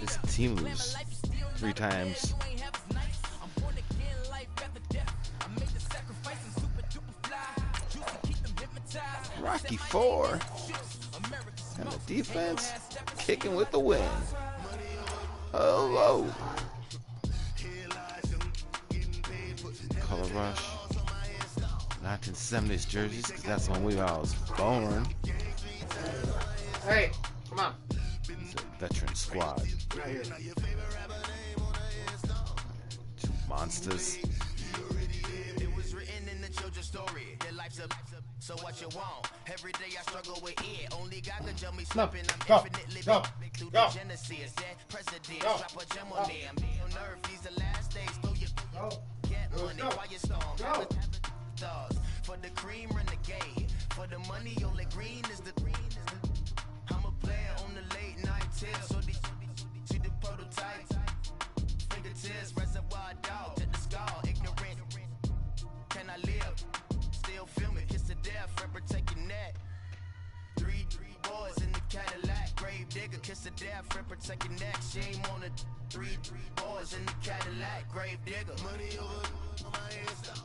This team lose 3 times. Rocky 4. And the defense kicking with the win. Hello. Color Rush. 1970s jerseys, because that's when we all was born. Hey, come on. It's a veteran squad. Right here. 2 monsters. So what you want? Every day I struggle with it. Only God can jump me No, slipping. go, I'm infinitely go, through go. the genesis. That president Go, drop a gem on me. I'm on nerve. These the last days. Throw your get money while you storm. Thoughts for the cream renegade. For the money, only green is the I'm a player on the late night till. So these see the prototype. Fingertips, reservoir dog to the skull. Ignorant. Can I live? Still film it. Kiss to death. Rep protect your neck. Three boys in the Cadillac. Grave digger. Kiss to death. Rep protect your neck. Shame on the three boys in the Cadillac. Grave digger. Money over my hands down.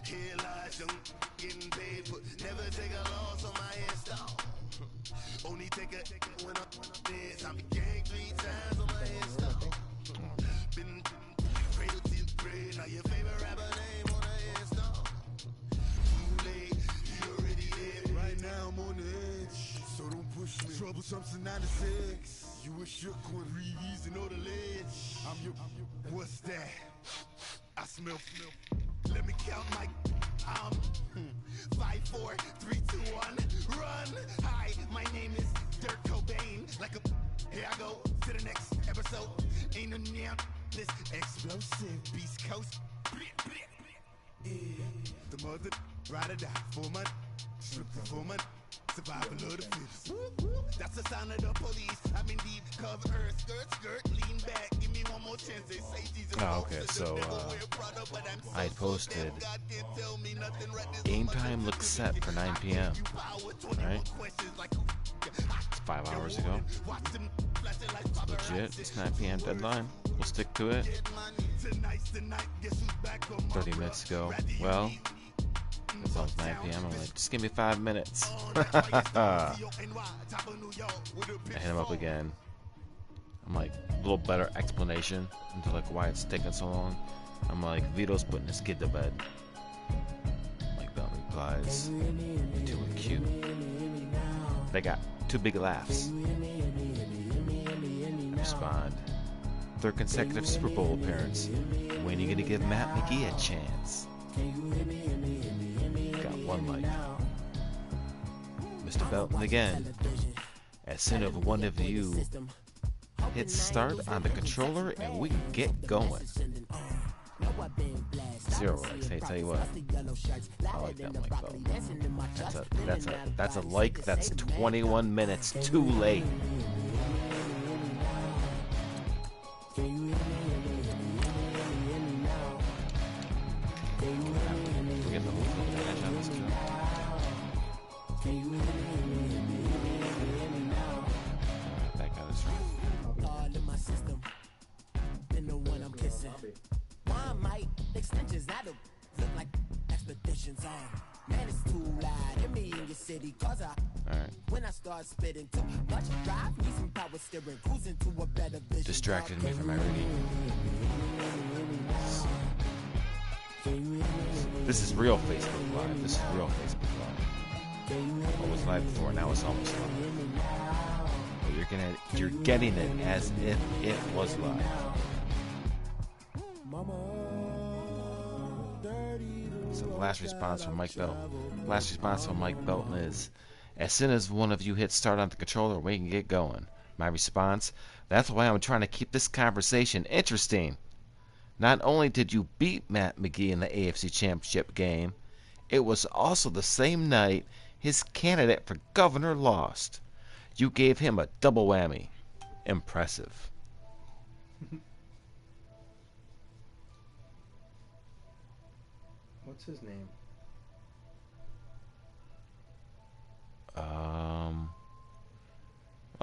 Here lies young, getting paid, but never take a loss on my hands down. Only take a when I'm dead. I be gang 3 times on my hands down. Been cradle to the grave. Now your favorite rapper name on the hands down. Too late, you already dead. Right now I'm on the edge, so don't push me. Troublesome to 96. You a shook one, Reeves and know the ledge. I'm your, what's that? I smell. Let me count my 5, 4, 3, 2, 1, run. Hi, my name is Dirk Cobain. Like a here I go to the next episode. Ain't no now this explosive Beast Coast. The mother ride or die for my for my survival of the fittest. That's the sound of the police. I'm in deep cover, skirt, lean back. Give me one more chance. They say Jesus. Oh, okay, so I posted game time looks set for 9 p.m. Right? It's 5 hours ago. It's legit. It's 9 p.m. deadline. We'll stick to it. 30 minutes ago. Well, it's almost 9 p.m. I'm like, just give me 5 minutes. I hit him up again. I'm like, a little better explanation into like why it's taking so long. I'm like, Vito's putting his kid to bed. Like, Bell replies, too cute. They got 2 big laughs. Respond, 3rd consecutive Super Bowl appearance. When are you gonna give Matt McGee a chance? Got 1 like. Mr. Belton again. As soon as one of you hits start on the controller and we get going. 0 likes. Hey, tell you what, I like that like though. That's a like. That's 21 minutes too late. Extensions that'll look like expeditions on. Man, it's too loud in me in your city, cause when I start spitting too much drive, need some power steering, cruising to a better vision. Distracted me from my reading. This is real Facebook Live. This is real Facebook Live. It was live before, now it's almost live. But you're getting it as if it was live. So the last response from Mike Belton is, as soon as one of you hits start on the controller, we can get going. My response, that's why I'm trying to keep this conversation interesting. Not only did you beat Matt McGee in the AFC Championship game, it was also the same night his candidate for governor lost. You gave him a double whammy. Impressive. What's his name?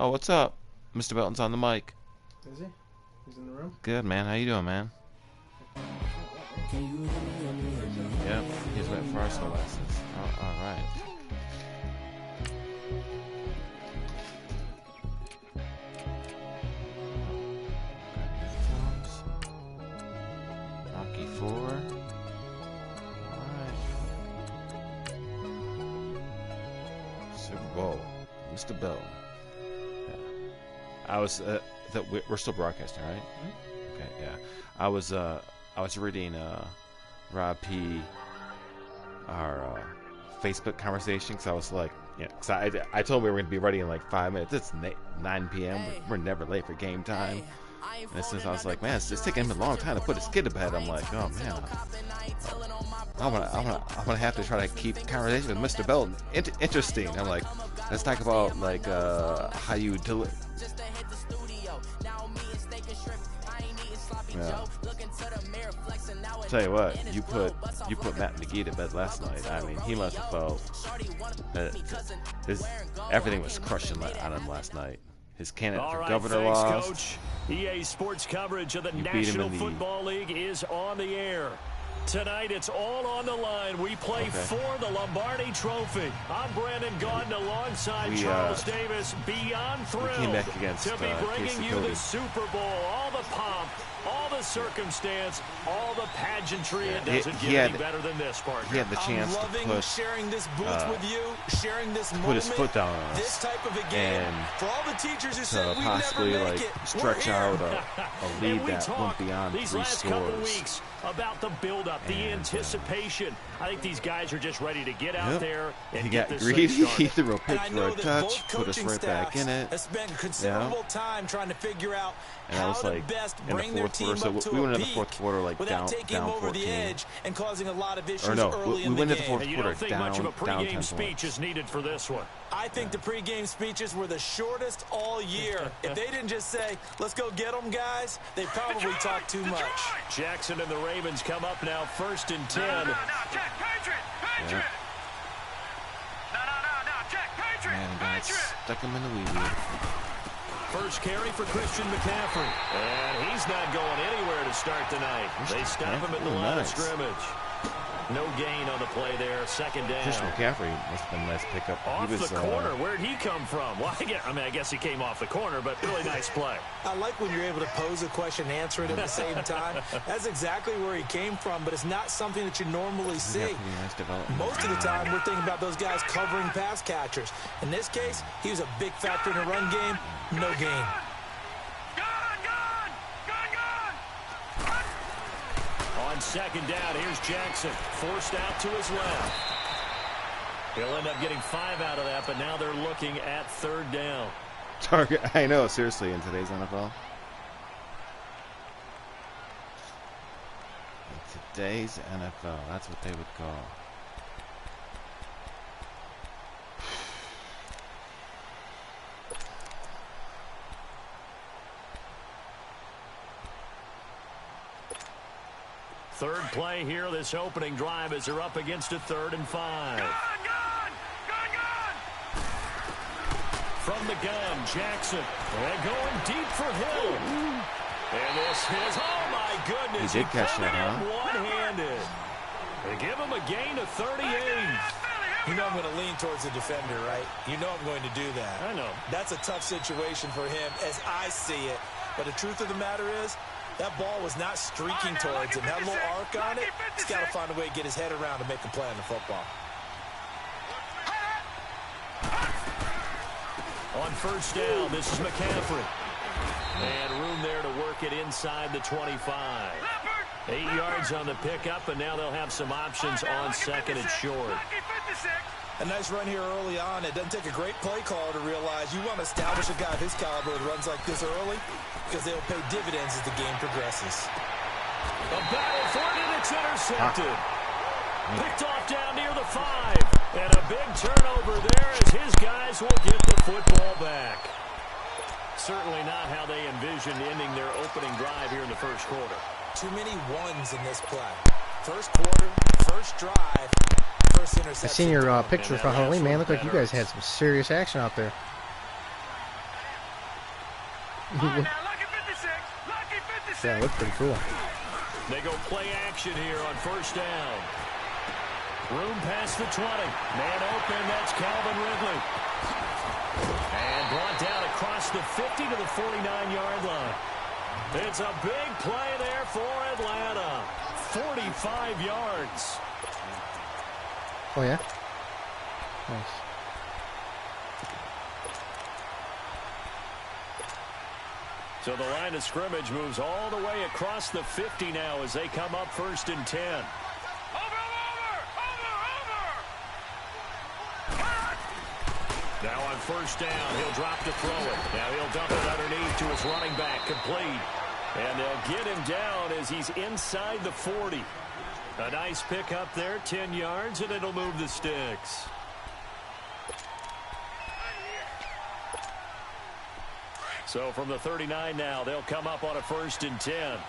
Oh, what's up? Mr. Belton's on the mic. Is he? He's in the room? Good, man. How you doing, man? Yep, he's waiting for Arsenal lessons. Oh, all right. Rocky 4. Alright. Super Bowl. Mr. Bell. Yeah. I was we're still broadcasting, right? Mm-hmm. Okay, yeah. I was reading Rob P. our Facebook conversation, because I was like, yeah, cause I told him we were going to be ready in like 5 minutes. It's 9 p.m. We're never late for game time. And since I was like, man, it's taking him a long time to put his kid to bed, I'm like, oh man, I'm gonna have to try to keep conversation with Mr. Belton interesting. I'm like, let's talk about like how you do it. Yeah. Tell you what, you put Matt McGee to bed last night. I mean, he must have felt that everything was crushing on him last night. His candidate for governor lost. Coach. EA Sports coverage of the National Football League is on the air. Tonight, it's all on the line. We play for the Lombardi Trophy. I'm Brandon Gaudin alongside Charles Davis. Beyond thrilled to be bringing you the Super Bowl. All the pomp, all the circumstance, all the pageantry. It doesn't get any better than this, partner. He had the chance I'm loving to put, sharing this booth with you, sharing this put moment, his foot down on us. this type of a game. And for all the teachers who said we possibly never make like it, stretch out a lead that went beyond these 3 last couple scores. weeks about the build-up, the anticipation. I think these guys are just ready to get out there and he get got this greedy. thing He started. threw a pitch for a touch, put us right back in it. Has spent considerable time trying to figure out And I was how like, to best in bring the their fourth team quarter, up so to we a went into the peak fourth quarter like without down taking over 14. the edge and causing a lot of issues Or no, early we in the went into the game. fourth And you quarter don't think down much of a 10 pregame speech points. is needed for this one. I think the pregame speeches were the shortest all year. If they didn't just say, let's go get them, guys, they probably talked too much. Jackson and the Ravens come up now 1st and 10. Yeah. Patriot. And got stuck him in the wee-wee. First carry for Christian McCaffrey. And he's not going anywhere to start tonight. They stop him at the line of scrimmage. No gain on the play there. 2nd down. Christian McCaffrey must have been a nice pickup. Off He was, the corner. Where'd he come from? Well, I guess he came off the corner, but really nice play. I like when you're able to pose a question and answer it at the same time. That's exactly where he came from, but it's not something that you normally see. Nice development. Most of the time, we're thinking about those guys covering pass catchers. In this case, he was a big factor in the run game. No gain. On 2nd down, here's Jackson. Forced out to his left. He'll end up getting 5 out of that, but now they're looking at 3rd down. Target. I know, seriously, in today's NFL. In today's NFL, that's what they would call. Third play here, this opening drive as they're up against a 3rd and 5. From the gun, Jackson. And going deep for Hill. And this is, oh my goodness. He did catch that, huh? One-handed. They give him a gain of 38. You know I'm going to lean towards the defender, right? You know I'm going to do that. I know. That's a tough situation for him as I see it. But the truth of the matter is, that ball was not streaking towards him. That little arc on it, he's got to find a way to get his head around to make a play on the football. On 1st down, this is McCaffrey. And room there to work it inside the 25. 8 yards on the pickup, and now they'll have some options on 2nd and short. A nice run here early on. It doesn't take a great play caller to realize you want to establish a guy of his caliber that runs like this early because they'll pay dividends as the game progresses. A battle for it, and it's intercepted. Picked off down near the 5. And a big turnover there as his guys will get the football back. Certainly not how they envisioned ending their opening drive here in the 1st quarter. Too many ones in this play. 1st quarter, 1st drive, 1st interception. I seen your picture from Halloween, man. Looked like you guys had some serious action out there. Yeah, it looked pretty cool. They go play action here on first down. Room past the 20. Man open, that's Calvin Ridley. And brought down across the 50 to the 49-yard line. It's a big play there for Atlanta. 45 yards. Oh, yeah? Nice. So the line of scrimmage moves all the way across the 50 now as they come up first and 10. Now on first down, he'll drop to throw it. Now he'll dump it underneath to his running back, complete. And they'll get him down as he's inside the 40. A nice pick up there, 10 yards, and it'll move the sticks. So from the 39 now, they'll come up on a first and 10.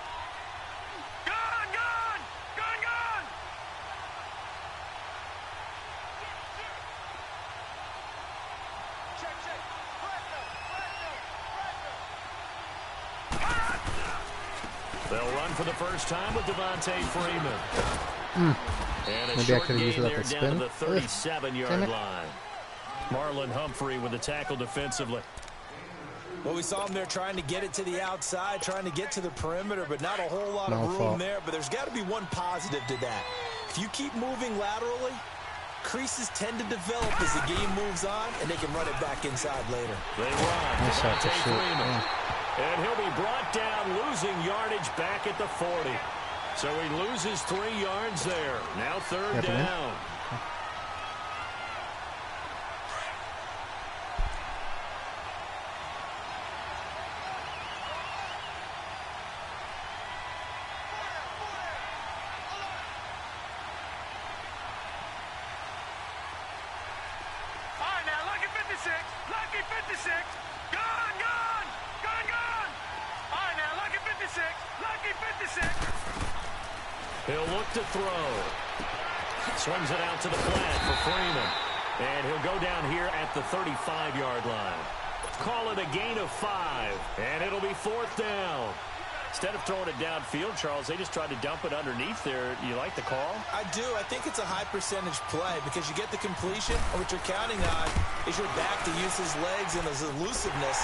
They'll run for the first time with Devontae Freeman. And a Maybe I short could have used gain it at there the down to spin. the 37-yard line. Marlon Humphrey with the tackle defensively. Well, we saw him there trying to get it to the outside, trying to get to the perimeter, but not a whole lot of room there. But there's got to be one positive to that. If you keep moving laterally, creases tend to develop as the game moves on, and they can run it back inside later. They run. Devontae Freeman. And he'll be brought down, losing yardage back at the 40. So he loses 3 yards there. Now third down. Lucky 56. Gone. All right, now, lucky 56. Lucky 56. He'll look to throw. Swings it out to the flat for Freeman. And he'll go down here at the 35-yard line. Call it a gain of 5. And it'll be fourth down. Instead of throwing it downfield, Charles, they just tried to dump it underneath there. You like the call? I do. I think it's a high percentage play because you get the completion, and what you're counting on is your back to use his legs and his elusiveness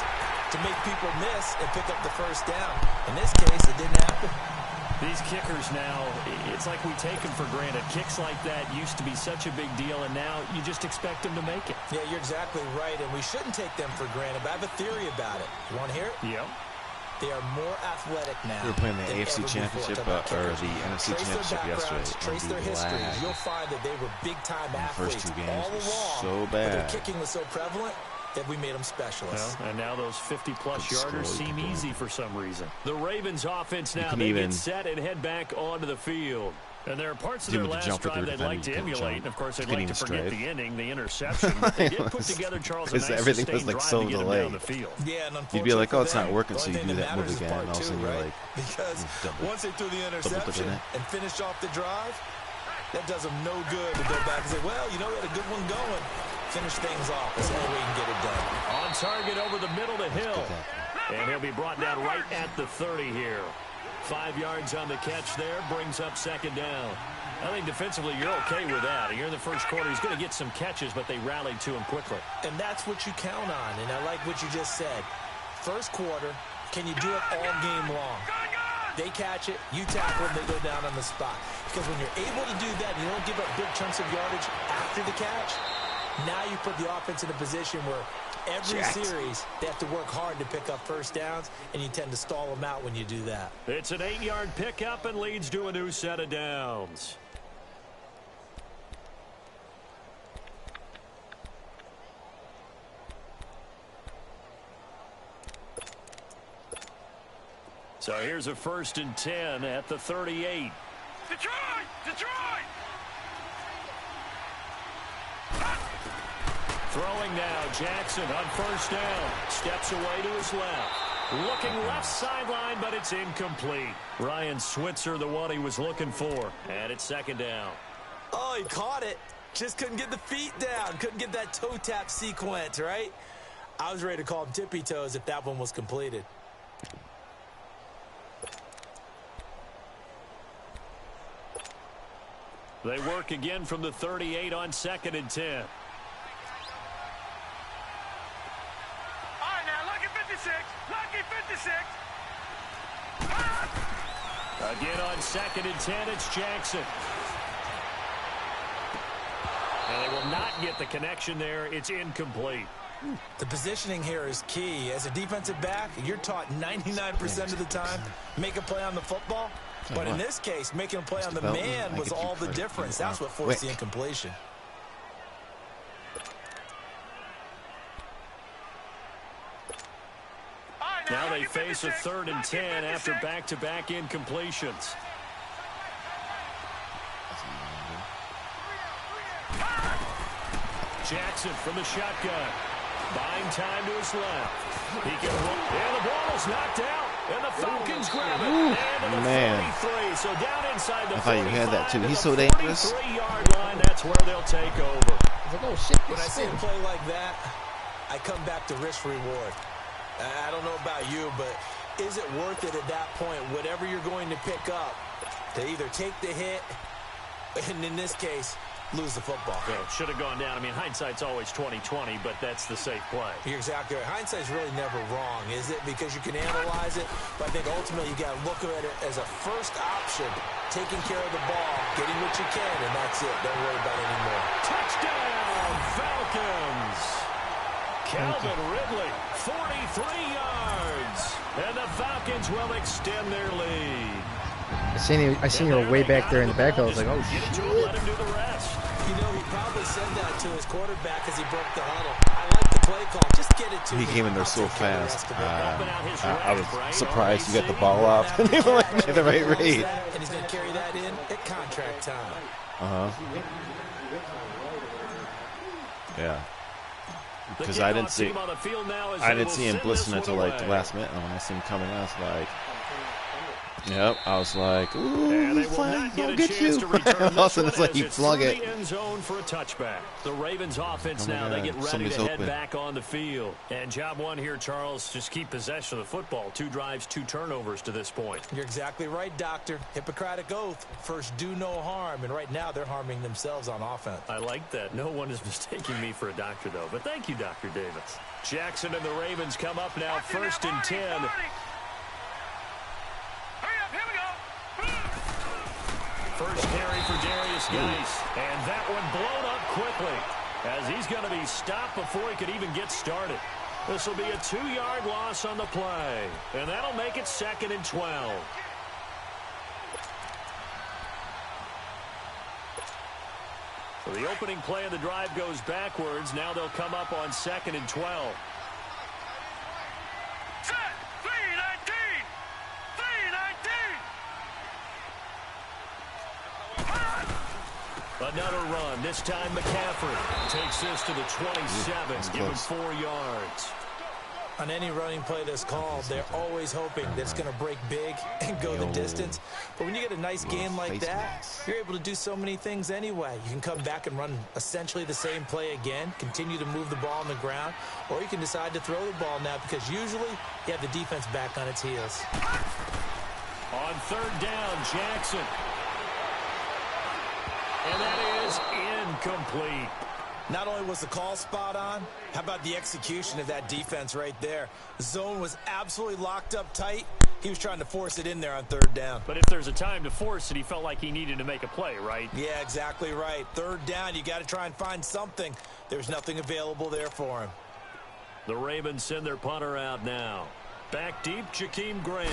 to make people miss and pick up the first down. In this case, it didn't happen. These kickers now, it's like we take them for granted. Kicks like that used to be such a big deal, and now you just expect them to make it. Yeah, you're exactly right, and we shouldn't take them for granted, but I have a theory about it. You want to hear it? Yep. They are more athletic now. We were playing the AFC Championship, or the NFC Championship yesterday. Trace their histories. You'll find that they were big-time athletes first 2 games all along. So bad. But their kicking was so prevalent that we made them specialists. Well, and now those 50-plus yarders seem easy for some reason. The Ravens offense now, they get set and head back onto the field. And there are parts of their last drive they'd like to emulate. And, of course, they'd like to forget the ending, the interception. But they did put together, Charles, a nice everything was sustained like drive so to get them delayed. down the field. Yeah, and you'd be like, oh, it's not working, so you thing do that that move matters is again, and all of a sudden you're like, because once they threw the interception and finished off the drive, that does them no good to go back and say, well, you know, we had a good one going. Finish things off. That's the only way you can get it done. On target over the middle to Hill. And he'll be brought down right at the 30 here. 5 yards on the catch there, brings up second down. I think defensively you're okay with that. You're in the first quarter. He's going to get some catches, but they rallied to him quickly. And that's what you count on, and I like what you just said. First quarter, can you do it all game long? They catch it, you tackle them, they go down on the spot. Because when you're able to do that, you don't give up big chunks of yardage after the catch, now you put the offense in a position where every series they have to work hard to pick up first downs, and you tend to stall them out when you do that. It's an 8-yard pickup and leads to a new set of downs. So here's a 1st and 10 at the 38. Detroit! Throwing now, Jackson on first down. Steps away to his left. Looking left sideline, but it's incomplete. Ryan Switzer, the one he was looking for. And it's second down. Oh, he caught it. Just couldn't get the feet down. Couldn't get that toe tap sequence, right? I was ready to call him tippy toes if that one was completed. They work again from the 38 on 2nd and 10. All right, now, lucky 56. Lucky 56. Again on 2nd and 10, it's Jackson. And they will not get the connection there. It's incomplete. The positioning here is key. As a defensive back, you're taught 99% of the time, make a play on the football. But in this case, making a play on the man was all the difference. That's what forced the incompletion. Now they face a 3rd and 10 after back-to-back incompletions. Jackson from the shotgun. Buying time to his left. He can roll. And the ball is knocked out. And the Falcons grab it. And to the 43. So down inside the 45. I thought you had that too. He's so dangerous. 43-yard line. That's where they'll take over. Like, oh, shit, when I see a play like that, I come back to risk reward. I don't know about you, but is it worth it at that point, whatever you're going to pick up, to either take the hit, and in this case, lose the football? Yeah, it should have gone down. I mean, hindsight's always 20/20, but that's the safe play. You're exactly right. Hindsight's really never wrong, is it? Because you can analyze it, but I think ultimately you got to look at it as a first option, taking care of the ball, getting what you can, and that's it. Don't worry about it anymore. Touchdown, Falcons! Calvin Ridley, 43 yards, and the Falcons will extend their lead. I seen you way back there in the backfield. I was like, oh, shit. Let him do the rest. You know, he probably said that to his quarterback as he broke the huddle. I like the play call. Just get it to He me. came in there so fast. I was surprised you got the ball off and they were like at the right rate. And he's going to carry that in at contract time. Yeah. Because I didn't see him blitzing until like the last minute, and when I see him coming out, it's like, yep. I was like, ooh, he's flying, I'll get you. All of a sudden, it's like he flung it. End zone for a touchback. The Ravens offense now, they get ready to head back on the field. And job one here, Charles, just keep possession of the football. 2 drives, 2 turnovers to this point. You're exactly right, Doctor. Hippocratic oath. First, do no harm. And right now, they're harming themselves on offense. I like that. No one is mistaking me for a doctor, though. But thank you, Dr. Davis. Jackson and the Ravens come up now, 1st and 10. First carry for Darius Geis, and that one blown up quickly as he's going to be stopped before he could even get started. This will be a 2-yard loss on the play, and that'll make it 2nd and 12. So the opening play of the drive goes backwards. Now they'll come up on 2nd and 12. Another run. This time McCaffrey takes this to the 27. Give him 4 yards. On any running play that's called, they're always hoping that it's going to break big and go the distance. But when you get a nice game like that, you're able to do so many things anyway. You can come back and run essentially the same play again, continue to move the ball on the ground, or you can decide to throw the ball now because usually you have the defense back on its heels. On 3rd down, Jackson. And that is incomplete. Not only was the call spot on, how about the execution of that defense right there? The zone was absolutely locked up tight. He was trying to force it in there on 3rd down. But if there's a time to force it, he felt like he needed to make a play, right? Yeah, exactly right. 3rd down, you got to try and find something. There's nothing available there for him. The Ravens send their punter out now. Back deep, Jakeem Grant.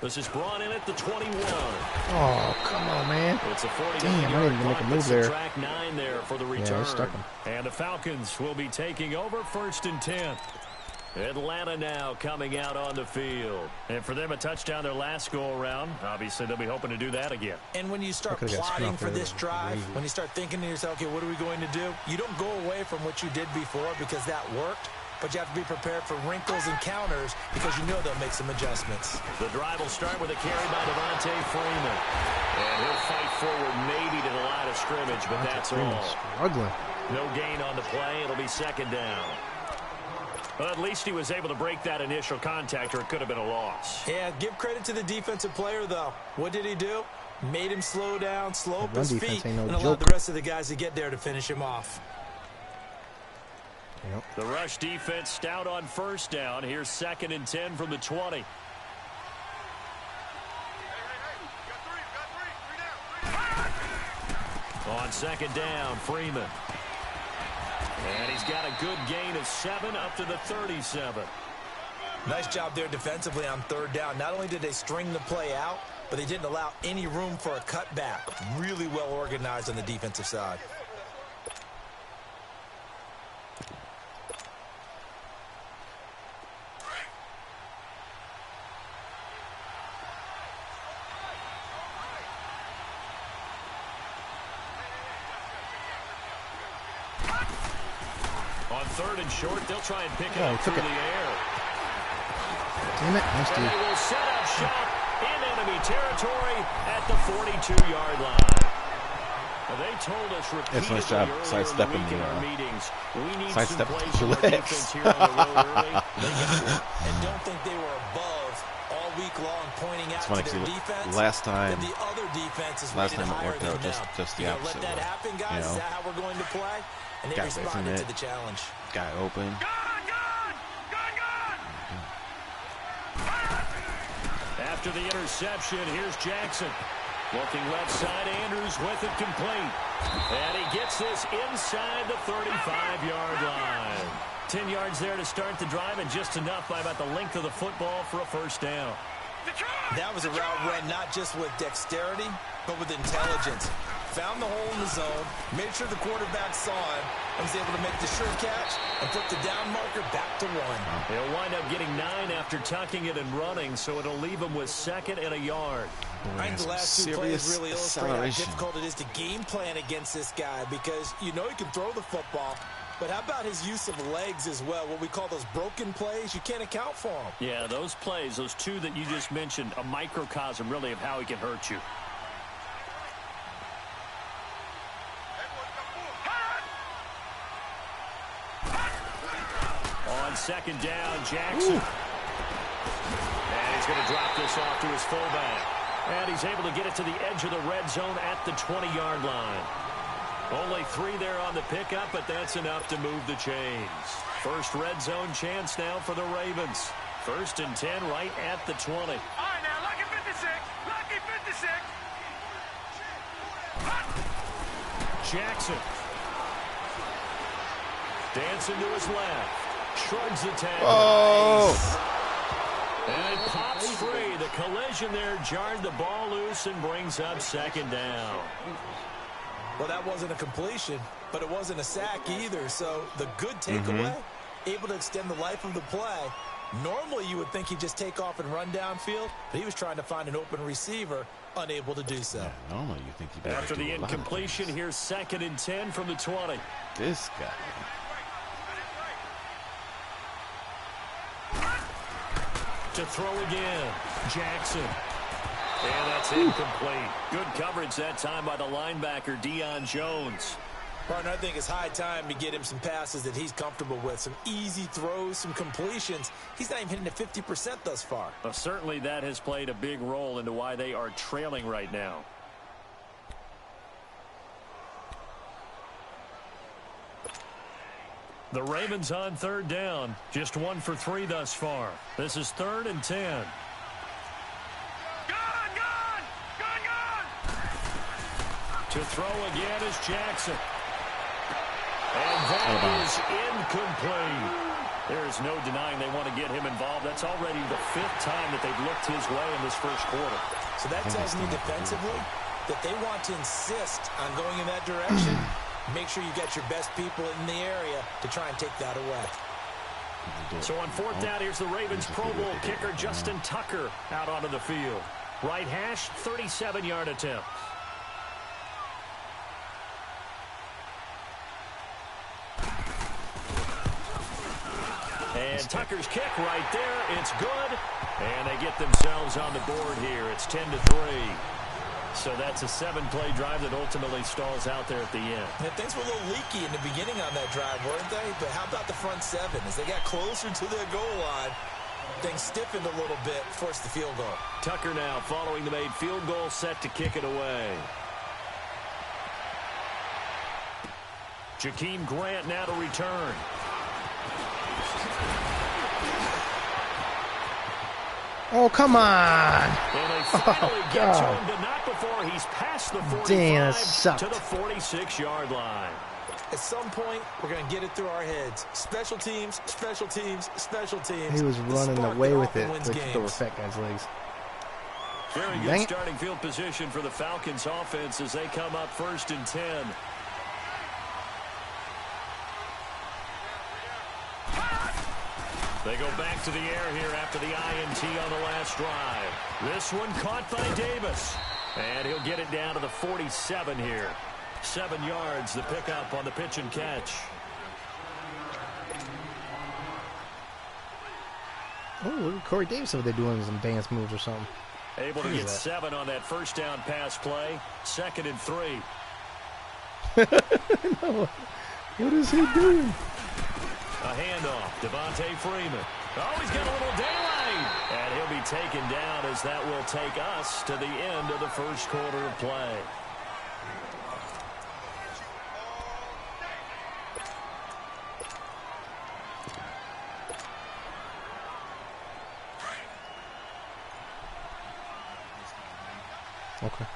This is brought in at the 21. Oh, come on, man. It's a 49. Damn, I didn't even make a move there. Track 9 there for the return. Yeah, stuck him. And the Falcons will be taking over 1st and 10. Atlanta now coming out on the field. And for them, a touchdown their last go-around. Obviously, they'll be hoping to do that again. And when you start plotting for this drive, when you start thinking to yourself, okay, what are we going to do? You don't go away from what you did before because that worked. But you have to be prepared for wrinkles and counters because you know they'll make some adjustments. The drive will start with a carry by Devontae Freeman. And he'll fight forward maybe to the line of scrimmage, but that's all. Struggling. No gain on the play. It'll be 2nd down. Well, at least he was able to break that initial contact, or it could have been a loss. Yeah, give credit to the defensive player, though. What did he do? Made him slow down, slow up his feet, and allowed the rest of the guys to get there to finish him off. Yep. The rush defense stout on first down. Here's 2nd and 10 from the 20. On 2nd down, Freeman. And he's got a good gain of 7 up to the 37. Nice job there defensively on 3rd down. Not only did they string the play out, but they didn't allow any room for a cutback. Really well organized on the defensive side. On 3rd and short, they'll try and pick it up through the air. Damn it. Nice, And dude. they will set up shop in enemy territory at the 42-yard line. Well, they told us repeatedly nice job earlier sidestepping in the week in the, our meetings, we need some sidestepping plays the from our legs. defense here on the road early. They got it. And don't think they were above all week long pointing out funny, to their 'cause defense. last time- that the other defense is last rated time it higher worked than out them. just the You opposite let that way, happen, guys? you know? Is that how we're going to play? And they Got away from responded to it. the challenge. Guy open. Gone! After the interception, here's Jackson. Looking left side, Andrews with it complete. And he gets this inside the 35-yard line. 10 yards there to start the drive, and just enough by about the length of the football for a first down. That was a route run not just with dexterity, but with intelligence. Found the hole in the zone, made sure the quarterback saw him, and was able to make the sure catch and put the down marker back to 1. He'll wind up getting 9 after tucking it and running, so it'll leave him with 2nd and a yard. I think the last 2 plays really illustrate how difficult it is to game plan against this guy, because you know he can throw the football, but how about his use of legs as well? What we call those broken plays, you can't account for them. Yeah, those plays, those 2 that you just mentioned, a microcosm really of how he can hurt you. On 2nd down, Jackson. And he's going to drop this off to his fullback. And he's able to get it to the edge of the red zone at the 20-yard line. Only 3 there on the pickup, but that's enough to move the chains. First red zone chance now for the Ravens. 1st and 10 right at the 20. All right, now, lucky 56. Lucky 56. Jackson. Dancing to his left. Shrugs the tackle. Oh! And it pops free. The collision there jarred the ball loose and brings up 2nd down. Well, that wasn't a completion, but it wasn't a sack either. So the good takeaway, able to extend the life of the play. Normally you would think he'd just take off and run downfield, but he was trying to find an open receiver, unable to do so. Yeah, normally you think you better After do the a lot of incompletion, things. here's 2nd and 10 from the 20. This guy. To throw again, Jackson. And that's incomplete. Good coverage that time by the linebacker, Deion Jones. Partner, I think it's high time to get him some passes that he's comfortable with. Some easy throws, some completions. He's not even hitting at 50% thus far. Well, certainly that has played a big role into why they are trailing right now. The Ravens on 3rd down. Just 1 for 3 thus far. This is 3rd and 10. Gone! Gone! Gone! Gone! To throw again is Jackson. And that is incomplete. There's no denying they want to get him involved. That's already the 5th time that they've looked his way in this first quarter. So that tells me defensively that they want to insist on going in that direction. Make sure you get your best people in the area to try and take that away. So on 4th down, here's the Ravens Pro Bowl kicker Justin Tucker out onto the field. Right hash, 37-yard attempt. And Tucker's kick right there. It's good. And they get themselves on the board here. It's 10-3. So that's a 7-play drive that ultimately stalls out there at the end. And things were a little leaky in the beginning on that drive, weren't they? But how about the front 7? As they got closer to their goal line, things stiffened a little bit, forced the field goal. Tucker now following the made field goal, set to kick it away. Jakeem Grant now to return. Oh, come on. And they finally get to him, but not before he's past the 45 to the 46-yard line. At some point, we're going to get it through our heads. Special teams, special teams, special teams. He was running away with it with the fat guy's legs. Very good starting field position for the Falcons offense as they come up 1st and 10. They go back to the air here after the INT on the last drive. This one caught by Davis. And he'll get it down to the 47 here. 7 yards, the pickup on the pitch and catch. Oh, look at Corey Davis over there doing some dance moves or something. Able to get 7 on that first down pass play. 2nd and 3. No. What is he doing? A handoff, Devontae Freeman. Oh, he's got a little daylight. And he'll be taken down as that will take us to the end of the first quarter of play. Okay.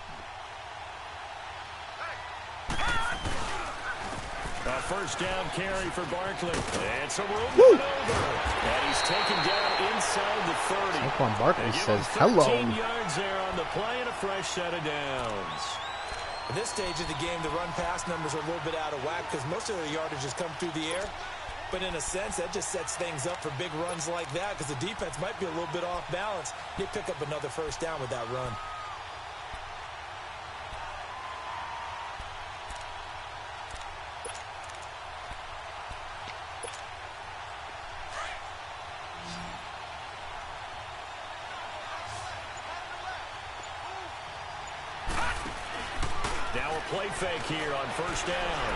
A first down carry for Barkley. It's a room over. And he's taken down inside the 30. Saquon Barkley says 13 hello. yards there on the play and a fresh set of downs. At this stage of the game, the run-pass numbers are a little bit out of whack because most of the yardage has come through the air. But in a sense, that just sets things up for big runs like that because the defense might be a little bit off balance. They pick up another first down with that run. Now a play fake here on first down.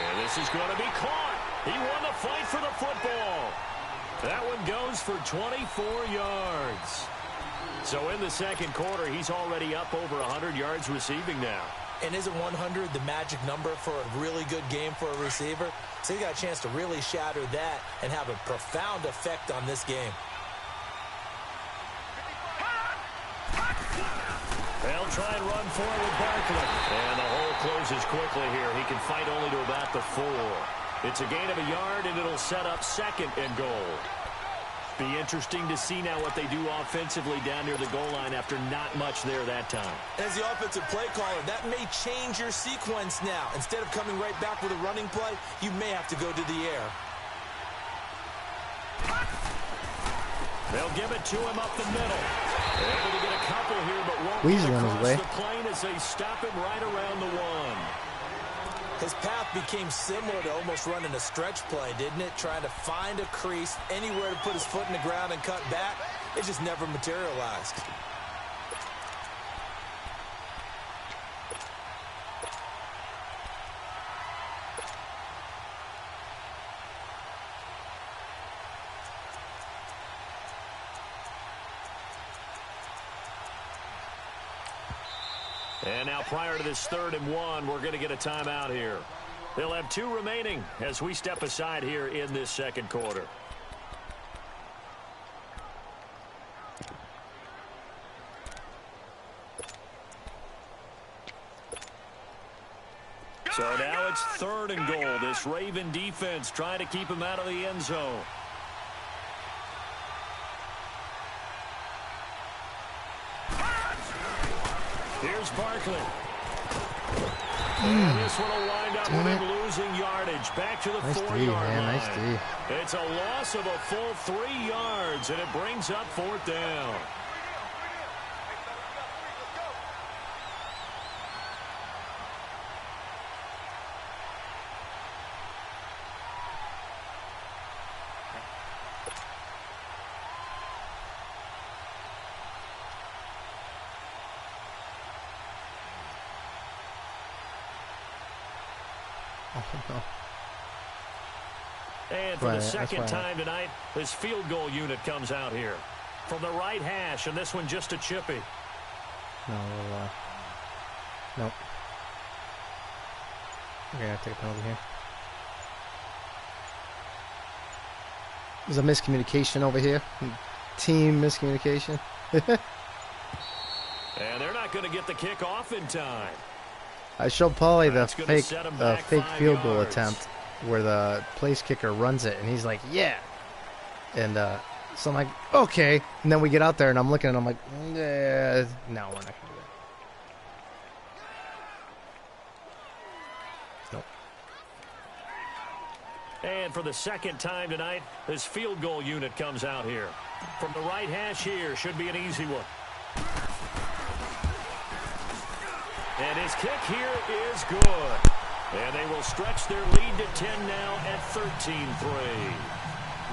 And this is going to be caught. He won the fight for the football. That one goes for 24 yards. So in the second quarter, he's already up over 100 yards receiving now. And isn't 100 the magic number for a really good game for a receiver? So he got a chance to really shatter that and have a profound effect on this game. They'll try and run forward Barkley. And the hole closes quickly here. He can fight only to about the 4. It's a gain of a yard, and it'll set up 2nd and goal. Be interesting to see now what they do offensively down near the goal line after not much there that time. As the offensive play caller, that may change your sequence now. Instead of coming right back with a running play, you may have to go to the air. They'll give it to him up the middle. Able to get a couple here, but won't Weezy get on his across way. the plane as they stop him right around the 1. His path became similar to almost running a stretch play, didn't it? Trying to find a crease, anywhere to put his foot in the ground and cut back. It just never materialized. And now prior to this 3rd and 1, we're going to get a timeout here. They'll have 2 remaining as we step aside here in this second quarter. So now it's 3rd and goal. This Raven defense trying to keep him out of the end zone. Here's Barkley. And this one will wind up with him losing yardage. Back to the 4-yard line. Nice D. It's a loss of a full 3 yards, and it brings up 4th down. Oh, no. And for the Right, second that's right. time tonight, this field goal unit comes out here. From the right hash, and this one just a chippy. No, nope. We're gonna have to take a penalty here. There's a miscommunication over here. Team miscommunication. And they're not going to get the kick off in time. I showed Paulie the That's gonna set him back fake 5 field goal yards. attempt where the place kicker runs it, and he's like, "Yeah," and so I'm like, "Okay," and then we get out there, and I'm looking, and I'm like, "Yeah, no, we're not gonna do that." Nope. And for the second time tonight, this field goal unit comes out here. From the right hash here, should be an easy one. And his kick here is good. And they will stretch their lead to 10 now at 13-3.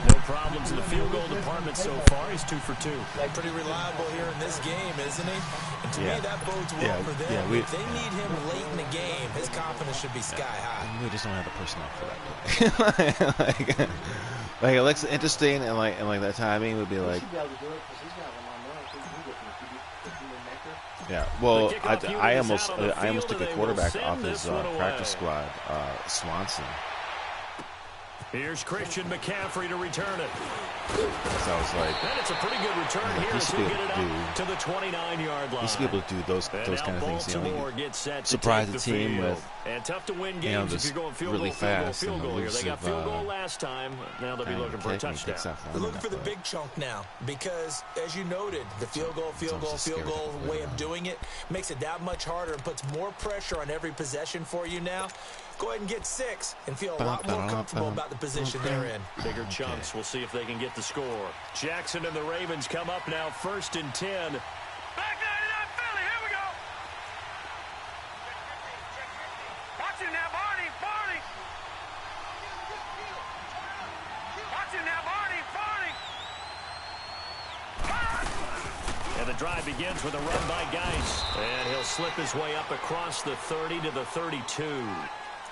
No problems in the field goal department so far. He's 2 for 2. Pretty reliable here in this game, isn't he? And to Yeah. me, that bodes well for them. yeah, If they need him late in the game, his confidence should be sky high. We just don't have the personnel for that. like it looks interesting, and like that timing would be like. Yeah, well, I almost took a quarterback off his practice squad, Swanson. Here's Christian McCaffrey to return it. So I was like, And it's a pretty good return here as he get it up to the 29-yard line. you should be able to do those And kind now of things. You know, Baltimore gets set to surprise take the team field. with, And tough to win you know, games if just you're going field really goal, fast field goal and here. They got field goal elusive, last time. Now they'll be kind of looking for a kick, and he takes touchdown. off They're running looking for the that way. big chunk now because, as you noted, the field goal way of doing it makes it that much harder and puts more pressure on every possession for you now. Go ahead and get 6 and feel a lot more comfortable about the position they're in. Bigger chunks. We'll see if they can get the score. Jackson and the Ravens come up now 1st and 10. Back 99 Philly, here we go. Watch it now, Barney, Barney. Watch it now, Barney, Barney. And the drive begins with a run by Geis. And he'll slip his way up across the 30 to the 32.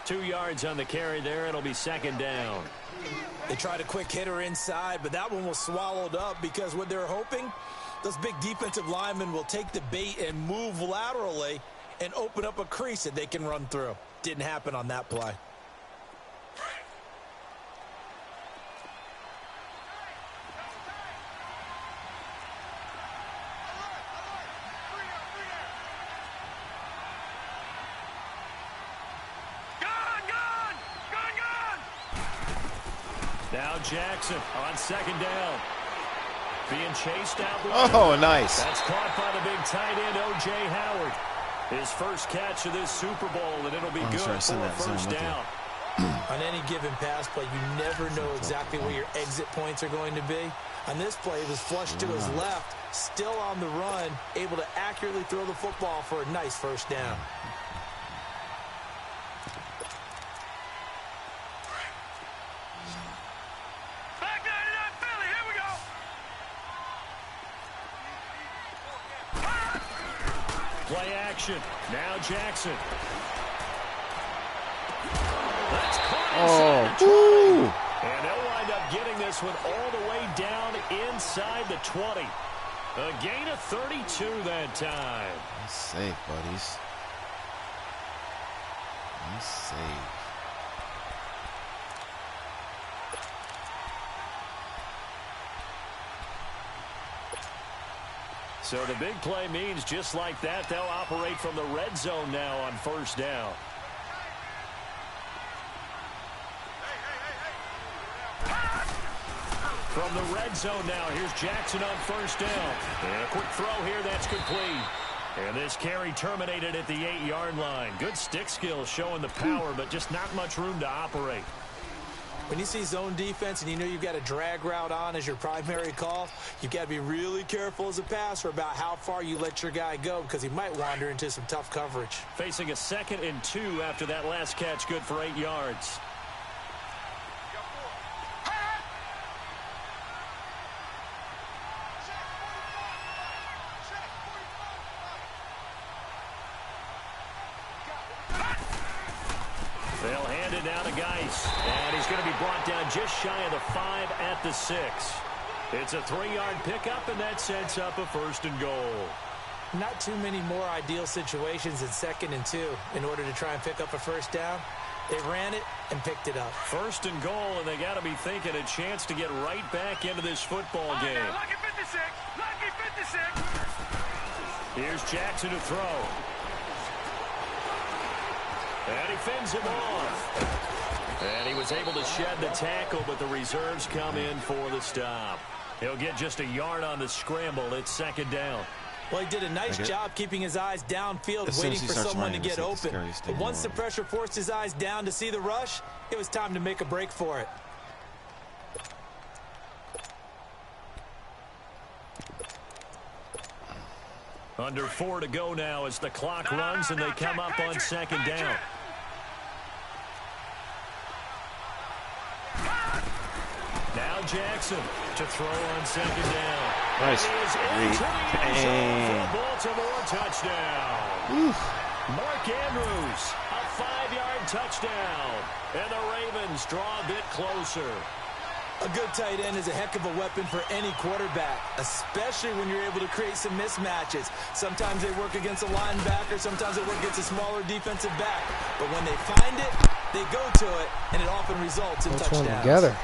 2 yards on the carry there. It'll be 2nd down. They tried a quick hitter inside, but that one was swallowed up because what they're hoping, those big defensive linemen will take the bait and move laterally and open up a crease that they can run through. Didn't happen on that play. Now Jackson on 2nd down. Being chased out. Oh, nice. That's caught by the big tight end, O.J. Howard. His first catch of this Super Bowl, and it'll be good for a first down. On any given pass play, you never know exactly where your exit points are going to be. On this play, it was flushed to his left, still on the run, able to accurately throw the football for a nice first down. Back 99 Philly, here we go. Play action. Now Jackson. That's caught inside the 20. And they'll wind up getting this one all the way down inside the 20. A gain of 32 that time. Nice save, buddies. Nice save. So the big play means just like that, they'll operate from the red zone now on first down. From the red zone now, here's Jackson on first down. And a quick throw here, that's complete. And this carry terminated at the 8-yard line. Good stick skills showing the power, but just not much room to operate. When you see zone defense and you know you've got a drag route on as your primary call, you've got to be really careful as a passer about how far you let your guy go because he might wander into some tough coverage. Facing a 2nd and 2 after that last catch, good for 8 yards. They'll hand it now to Geis. And he's going to be brought down just shy of the 5 at the 6. It's a 3-yard pickup, and that sets up a 1st and goal. Not too many more ideal situations in 2nd and 2 in order to try and pick up a 1st down. They ran it and picked it up. 1st and goal, and they got to be thinking a chance to get right back into this football game. Lucky 56! Lucky 56! Here's Jackson to throw. And he fends him off. And he was able to shed the tackle, but the reserves come in for the stop. He'll get just a yard on the scramble. It's 2nd down. Well, he did a nice job keeping his eyes downfield, waiting for someone to get open. But once the pressure forced his eyes down to see the rush, it was time to make a break for it. Under 4 to go now as the clock runs and they come up on 2nd down. Now Jackson to throw on 2nd down. Nice. For a Baltimore touchdown. Oof. Mark Andrews, a 5-yard touchdown. And the Ravens draw a bit closer. A good tight end is a heck of a weapon for any quarterback, especially when you're able to create some mismatches. Sometimes they work against a linebacker, sometimes they work against a smaller defensive back. But when they find it, they go to it, and it often results in touchdowns. One together.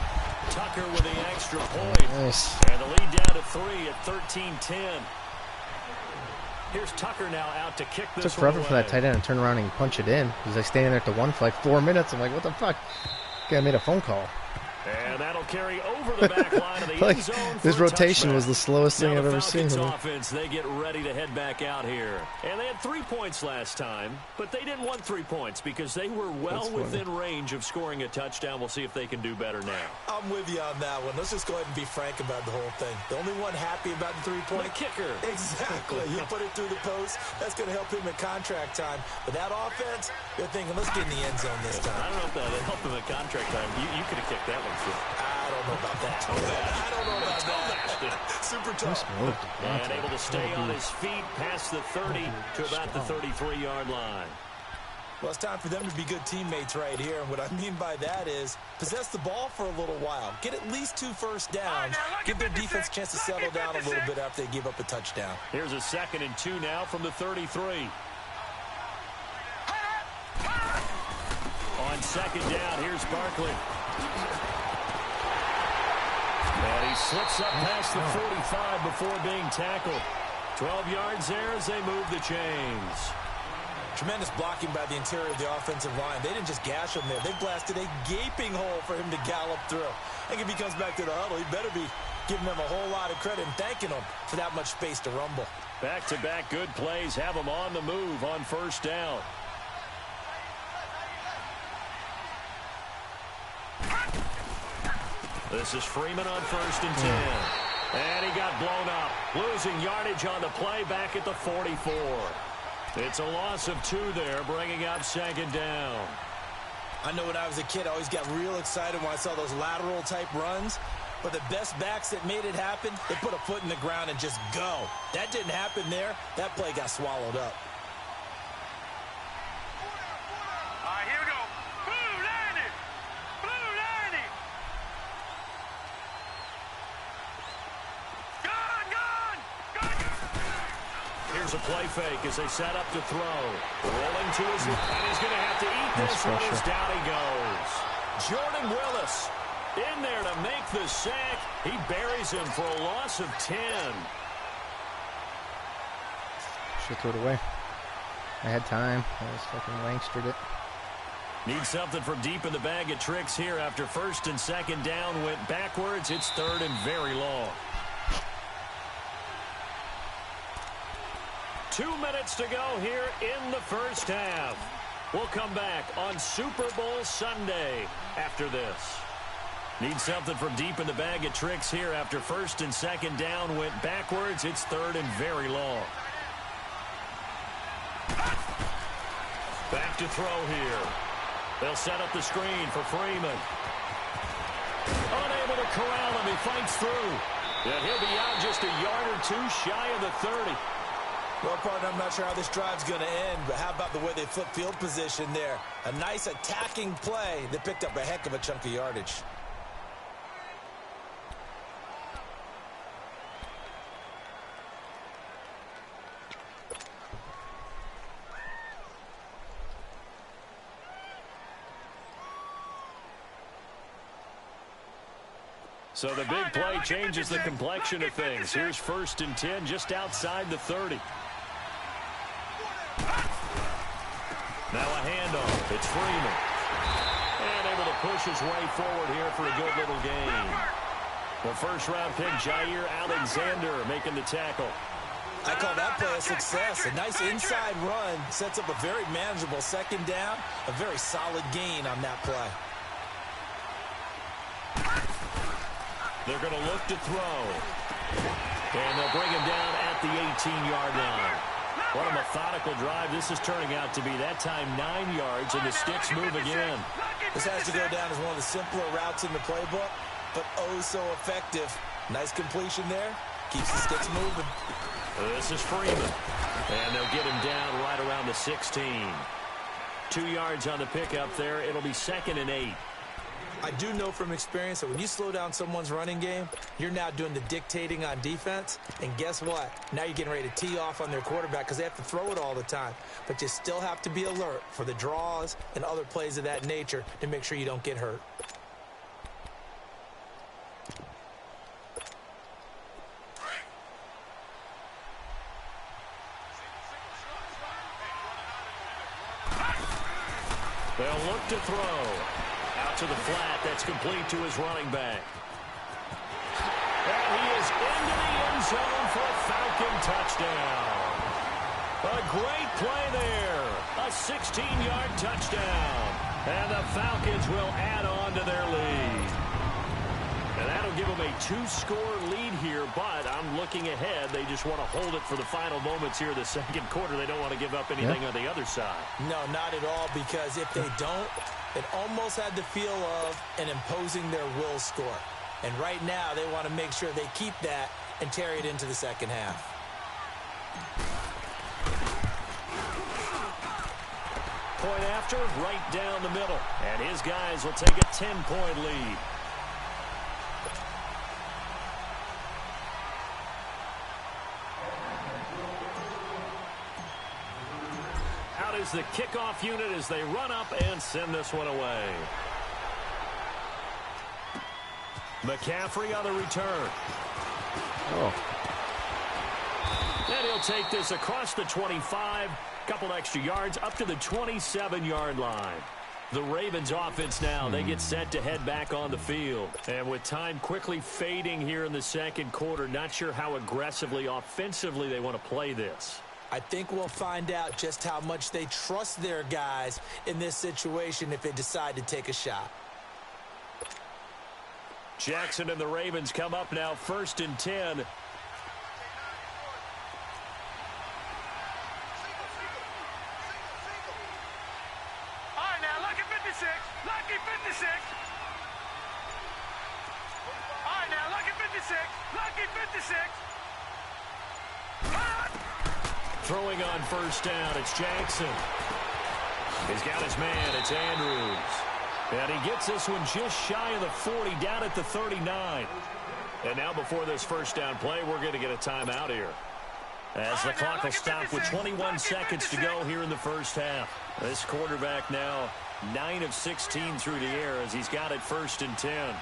Tucker with the extra point. Nice. And the lead down to 3 at 13-10. Here's Tucker now out to kick this. It took forever away. for that tight end to turn around and punch it in. He was like standing there at the 1 for like 4 minutes. I'm like, what the fuck? Guy made a phone call. And that'll carry over the back line of the like, end zone. This rotation was the slowest thing I've ever seen. Offense, they get ready to head back out here. And they had 3 points last time, but they didn't want 3 points because they were well within range of scoring a touchdown. We'll see if they can do better now. I'm with you on that one. Let's just go ahead and be frank about the whole thing. The only one happy about the 3-point. The kicker. Exactly. You put it through the post. That's going to help him at contract time. But that offense, they're thinking, let's get in the end zone this time. I don't know if that helped him at contract time. You could have kicked that one, too. I don't know about that. I don't know about that. Super tough. And able to stay on his feet past the 30 to about the 33-yard line. Well, it's time for them to be good teammates right here. And what I mean by that is possess the ball for a little while. Get at least 2 first downs. Give their defense a chance to settle down a little bit after they give up a touchdown. Here's a 2nd and 2 now from the 33. On 2nd down, here's Barkley. And he slips up past the 45 before being tackled. 12 yards there as they move the chains. Tremendous blocking by the interior of the offensive line. They didn't just gash him there. They blasted a gaping hole for him to gallop through. I think if he comes back to the huddle, he better be giving them a whole lot of credit and thanking them for that much space to rumble. Back-to-back good plays have them on the move on 1st down. This is Freeman on 1st and 10. And he got blown up. Losing yardage on the play back at the 44. It's a loss of 2 there, bringing up 2nd down. I know when I was a kid, I always got real excited when I saw those lateral-type runs. But the best backs that made it happen, they put a foot in the ground and just go. That didn't happen there. That play got swallowed up. All right, here we go. Blue 90! Blue 90! Here's a play fake as they set up to throw. Rolling to his left, and he's going to have to eat this one as down he goes. Jordan Willis in there to make the sack. He buries him for a loss of 10. Should throw it away. I had time. I was fucking langstered it. Need something from deep in the bag of tricks here after 1st and 2nd down went backwards. It's 3rd and very long. 2 minutes to go here in the 1st half. We'll come back on Super Bowl Sunday after this. Need something from deep in the bag of tricks here after 1st and 2nd down went backwards. It's 3rd and very long. Back to throw here. They'll set up the screen for Freeman. Unable to corral him. He fights through. And he'll be out just a yard or 2 shy of the 30. Well, partner, I'm not sure how this drive's going to end, but how about the way they flip field position there? A nice attacking play that picked up a heck of a chunk of yardage. So the big play changes the complexion of things. Here's 1st and 10 just outside the 30. Now a handoff. It's Freeman. And able to push his way forward here for a good little gain. The first-round pick, Jair Alexander, making the tackle. I call that play a success. A nice inside run sets up a very manageable 2nd down. A very solid gain on that play. They're going to look to throw. And they'll bring him down at the 18-yard line. What a methodical drive this is turning out to be. That time 9 yards, and the sticks move again. This has to go down as one of the simpler routes in the playbook, but oh so effective. Nice completion there. Keeps the sticks moving. This is Freeman. And they'll get him down right around the 16. 2 yards on the pickup there. It'll be 2nd and 8. I do know from experience that when you slow down someone's running game, you're now doing the dictating on defense. And guess what? Now you're getting ready to tee off on their quarterback because they have to throw it all the time. But you still have to be alert for the draws and other plays of that nature to make sure you don't get hurt. They'll look to throw. Out to the flat. That's complete to his running back. And he is into the end zone for a Falcon touchdown. A great play there. A 16-yard touchdown. And the Falcons will add on to their lead. And that'll give them a 2-score lead here, but I'm looking ahead. They just want to hold it for the final moments here of the 2nd quarter. They don't want to give up anything on the other side. No, not at all, because if they don't, it almost had the feel of an imposing their will score. And right now, they want to make sure they keep that and carry it into the 2nd half. Point after, right down the middle. And his guys will take a 10-point lead. Out is the kickoff unit as they run up and send this one away. McCaffrey on the return. Oh. And he'll take this across the 25, couple extra yards, up to the 27-yard line. The Ravens offense now, they get set to head back on the field. And with time quickly fading here in the 2nd quarter, not sure how aggressively, offensively they want to play this. I think we'll find out just how much they trust their guys in this situation if they decide to take a shot. Jackson and the Ravens come up now 1st and 10. All right, now, lucky 56. Lucky 56. All right, now, lucky 56. Lucky 56. Throwing on 1st down, it's Jackson. He's got his man, it's Andrews. And he gets this one just shy of the 40, down at the 39. And now before this 1st down play, we're going to get a timeout here. As the clock will stop with 21 seconds to go here in the 1st half. This quarterback now 9 of 16 through the air as he's got it 1st and 10.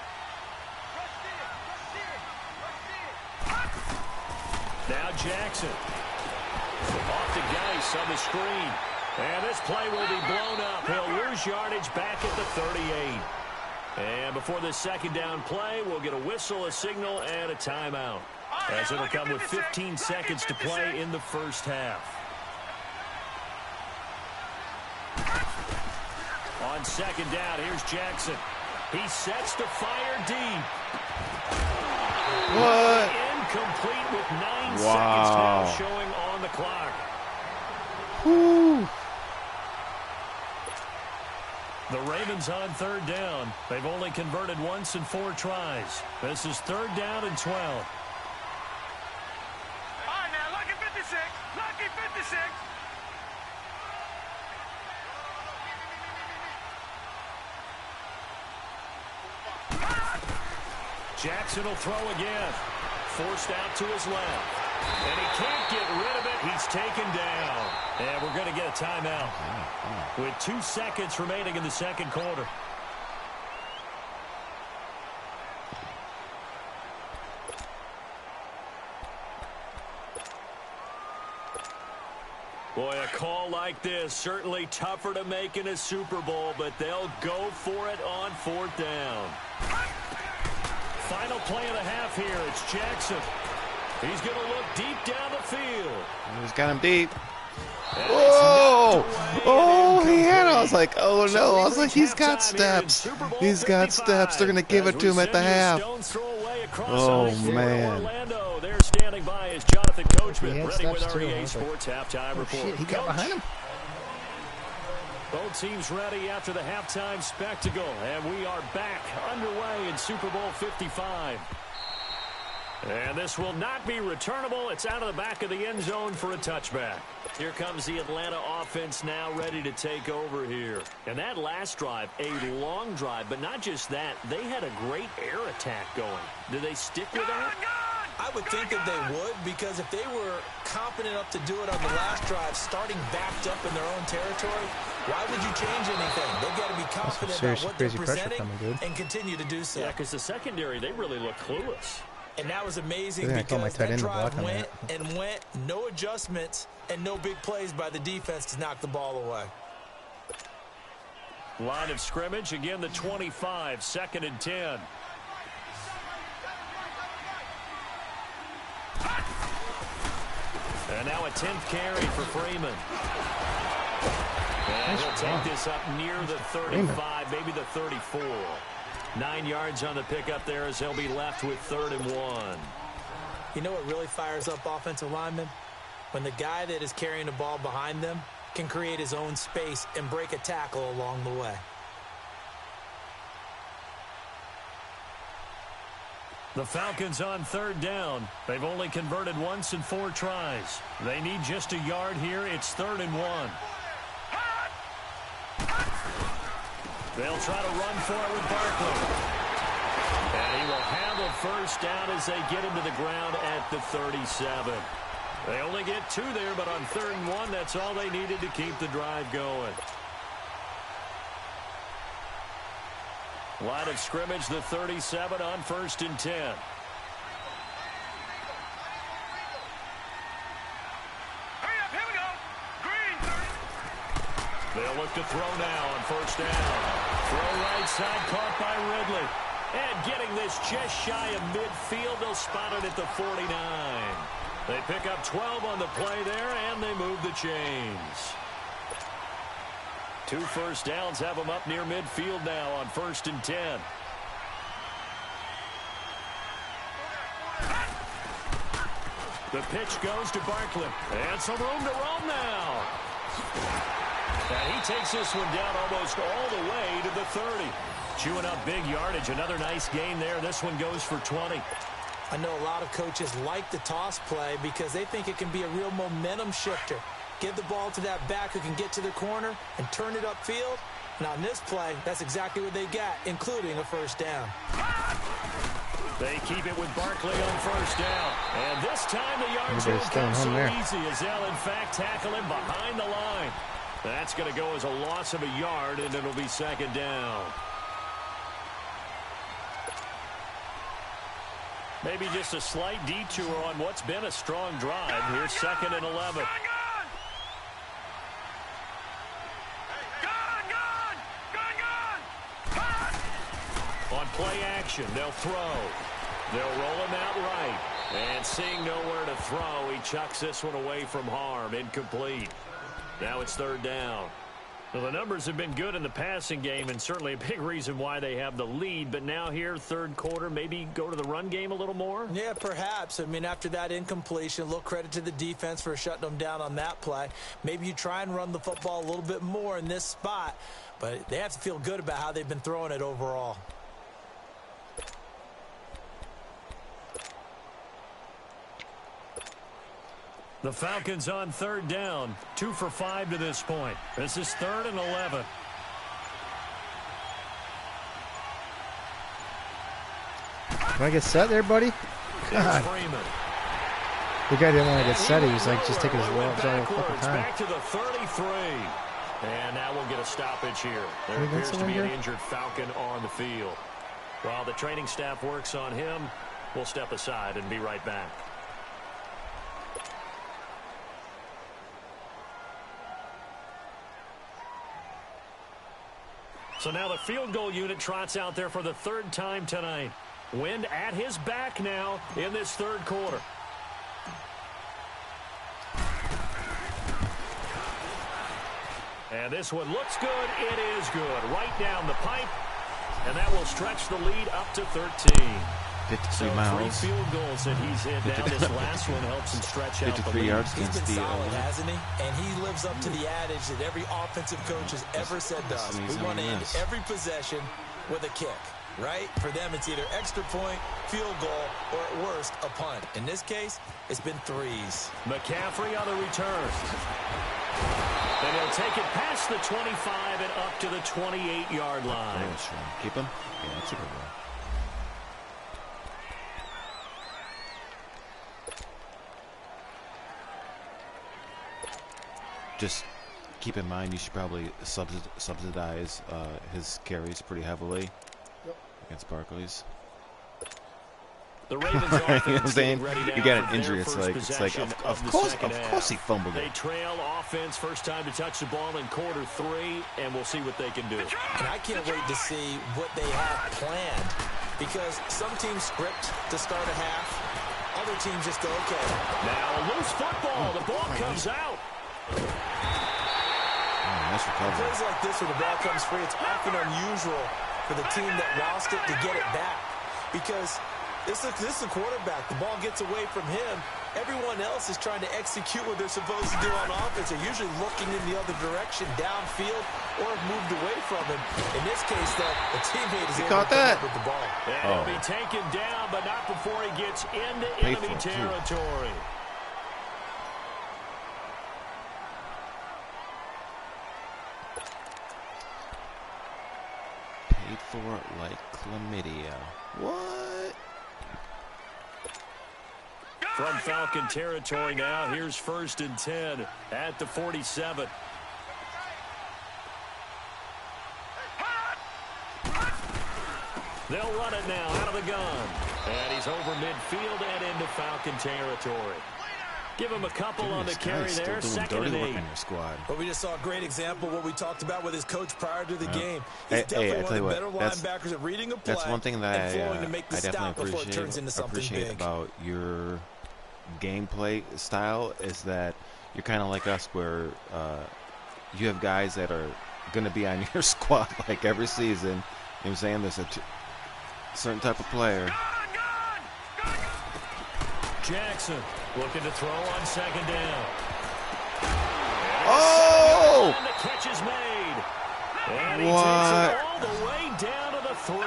Now Jackson. Off to Geis on the screen. And this play will be blown up. He'll lose yardage back at the 38. And before this 2nd down play, we'll get a whistle, a signal, and a timeout. As it'll come with 15 seconds to play in the 1st half. On 2nd down, here's Jackson. He sets to fire deep. What? Incomplete with 9 seconds now showing on the clock. Woo. The Ravens on 3rd down. They've only converted once in 4 tries. This is 3rd down and 12. All right, now, lucky 56. Lucky Jackson will throw again. Forced out to his left. And he can't get rid of it. He's taken down. And we're going to get a timeout with 2 seconds remaining in the second quarter. Boy, a call like this, certainly tougher to make in a Super Bowl, but they'll go for it on 4th down. Final play of the half here. It's Jackson. He's going to look deep down the field. He's got him deep. Whoa! Oh, he had it. I was like, oh, no. I was like, he's got steps. He's got steps. They're going to give it to him at the half. Oh, man. They're standing by as Jonathan Coachman, ready with our EA Sports halftime report. Shit, he got behind him. Both teams ready after the halftime spectacle, and we are back underway in Super Bowl 55. And this will not be returnable. It's out of the back of the end zone for a touchback. Here comes the Atlanta offense now ready to take over here. And that last drive, a long drive, but not just that. They had a great air attack going. Do they stick with that? I would think that they would, because if they were confident enough to do it on the last drive, starting backed up in their own territory, why would you change anything? They've got to be confident about what they're presenting and continue to do so. Yeah, because the secondary, they really look clueless. And that was amazing because that drive went and went, no adjustments, and no big plays by the defense to knock the ball away. Line of scrimmage, again the 25, 2nd and 10. And now a 10th carry for Freeman. And he'll take this up near the 35, maybe the 34. 9 yards on the pickup there as they'll be left with 3rd and 1. You know what really fires up offensive linemen? When the guy that is carrying the ball behind them can create his own space and break a tackle along the way. The Falcons on 3rd down. They've only converted once in 4 tries. They need just a yard here. It's 3rd and 1. They'll try to run for it with Barkley. And he will handle 1st down as they get him to the ground at the 37. They only get 2 there, but on 3rd and 1, that's all they needed to keep the drive going. Line of scrimmage, the 37 on 1st and 10. Hurry up, here we go. Green. They'll look to throw now on 1st down. Throw right side, caught by Ridley. And getting this just shy of midfield, they'll spot it at the 49. They pick up 12 on the play there, and they move the chains. 2 first downs have them up near midfield now on 1st and 10. The pitch goes to Barkley. And some room to roam now. And he takes this one down almost all the way to the 30. Chewing up big yardage. Another nice gain there. This one goes for 20. I know a lot of coaches like the toss play because they think it can be a real momentum shifter. Give the ball to that back who can get to the corner and turn it upfield. And on this play, that's exactly what they got, including a 1st down. They keep it with Barkley on 1st down. And this time the yards don't come so easy as they'll, in fact, tackle him behind the line. That's going to go as a loss of a yard, and it'll be 2nd down. Maybe just a slight detour on what's been a strong drive. Here's 2nd and 11. On play action, they'll throw. They'll roll him out right. And seeing nowhere to throw, he chucks this one away from harm. Incomplete. Now it's 3rd down. Well, the numbers have been good in the passing game, and certainly a big reason why they have the lead. But now here, 3rd quarter, maybe go to the run game a little more? Yeah, perhaps. I mean, after that incompletion, a little credit to the defense for shutting them down on that play. Maybe you try and run the football a little bit more in this spot. But they have to feel good about how they've been throwing it overall. The Falcons on 3rd down. 2 for 5 to this point. This is 3rd and 11. Can I get set there, buddy? God. The guy didn't want to get set. He was like just taking his gloves all the fucking time. Back to the 33. And now we'll get a stoppage here. There appears to be an injured Falcon on the field. While the training staff works on him, we'll step aside and be right back. So now the field goal unit trots out there for the third time tonight. Wind at his back now in this third quarter. And this one looks good. It is good. Right down the pipe. And that will stretch the lead up to 13. 53 miles. 3 field goals that he's hit. Now this last one helps him stretch out the 53 lead. yards He's against been the solid, hasn't he? And he lives up to the adage that every offensive coach has ever said to us. We want to end every possession with a kick, right? For them, it's either extra point, field goal, or at worst, a punt. In this case, it's been threes. McCaffrey on the return. And he'll take it past the 25 and up to the 28-yard line. Keep him? Yeah, that's a good one. Just keep in mind, you should probably subsidize his carries pretty heavily against Barkley's. The Ravens You know what I'm offense saying? ready now You got for an injury. their It's first like possession of the course second half. he fumbled They it. trail offense, first time to touch the ball in quarter 3, and we'll see what they can do. And I can't wait to see what they have planned, because some teams script to start a half. Other teams just go, okay. Now a loose football. The ball comes out. Nice recovery. Plays like this where the ball comes free, it's often unusual for the team that lost it to get it back, because this is the quarterback. The ball gets away from him. Everyone else is trying to execute what they're supposed to do on offense. They're usually looking in the other direction, downfield, or have moved away from him. In this case, though, the teammate is able to come up with the ball. And he'll be taken down, but not before he gets into enemy territory. Paid for like chlamydia. What? From Falcon territory now, here's 1st and 10 at the 47. They'll run it now out of the gun. And he's over midfield and into Falcon territory. Give him a couple on the carry there. 2nd and 8. But we just saw a great example of what we talked about with his coach prior to the game. He's Hey, definitely I one tell of you the what, better linebackers at reading a play. That's one thing that and to make the I stop definitely before it turns into something appreciate big. about your gameplay style is that you're kind of like us, where you have guys that are going to be on your squad like every season. You know what I'm saying? There's a certain type of player. Jackson looking to throw on 2nd down. Oh! And the catch is made. And he What? takes it all the way down to the 3.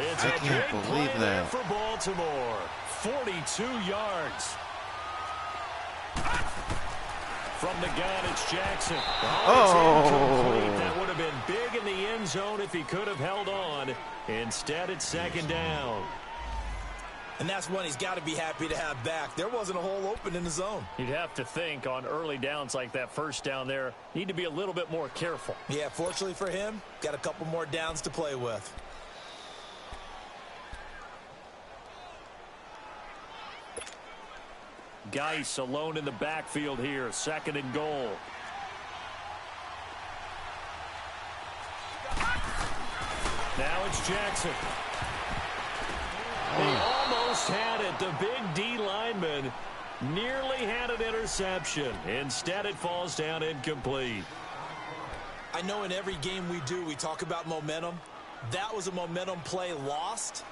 It's I a can't big believe play there that. for Baltimore. 42 yards. From the gun, it's Jackson. Oh, it's incomplete. That would have been big in the end zone if he could have held on. Instead, it's 2nd down. And that's one he's got to be happy to have back. There wasn't a hole open in the zone. You'd have to think on early downs like that, 1st down there, need to be a little bit more careful. Yeah, fortunately for him, got a couple more downs to play with. Geis alone in the backfield here, 2nd and goal. Now it's Jackson. He almost had it. The big D lineman nearly had an interception. Instead, it falls down incomplete. I know in every game we do, we talk about momentum. That was a momentum play lost.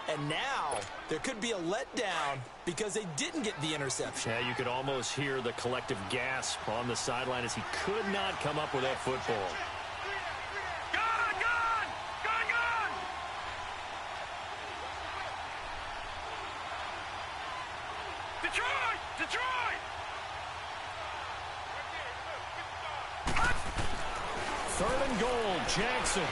And now there could be a letdown because they didn't get the interception. Yeah, you could almost hear the collective gasp on the sideline as he could not come up with that football. Detroit! 3rd and goal, Jackson.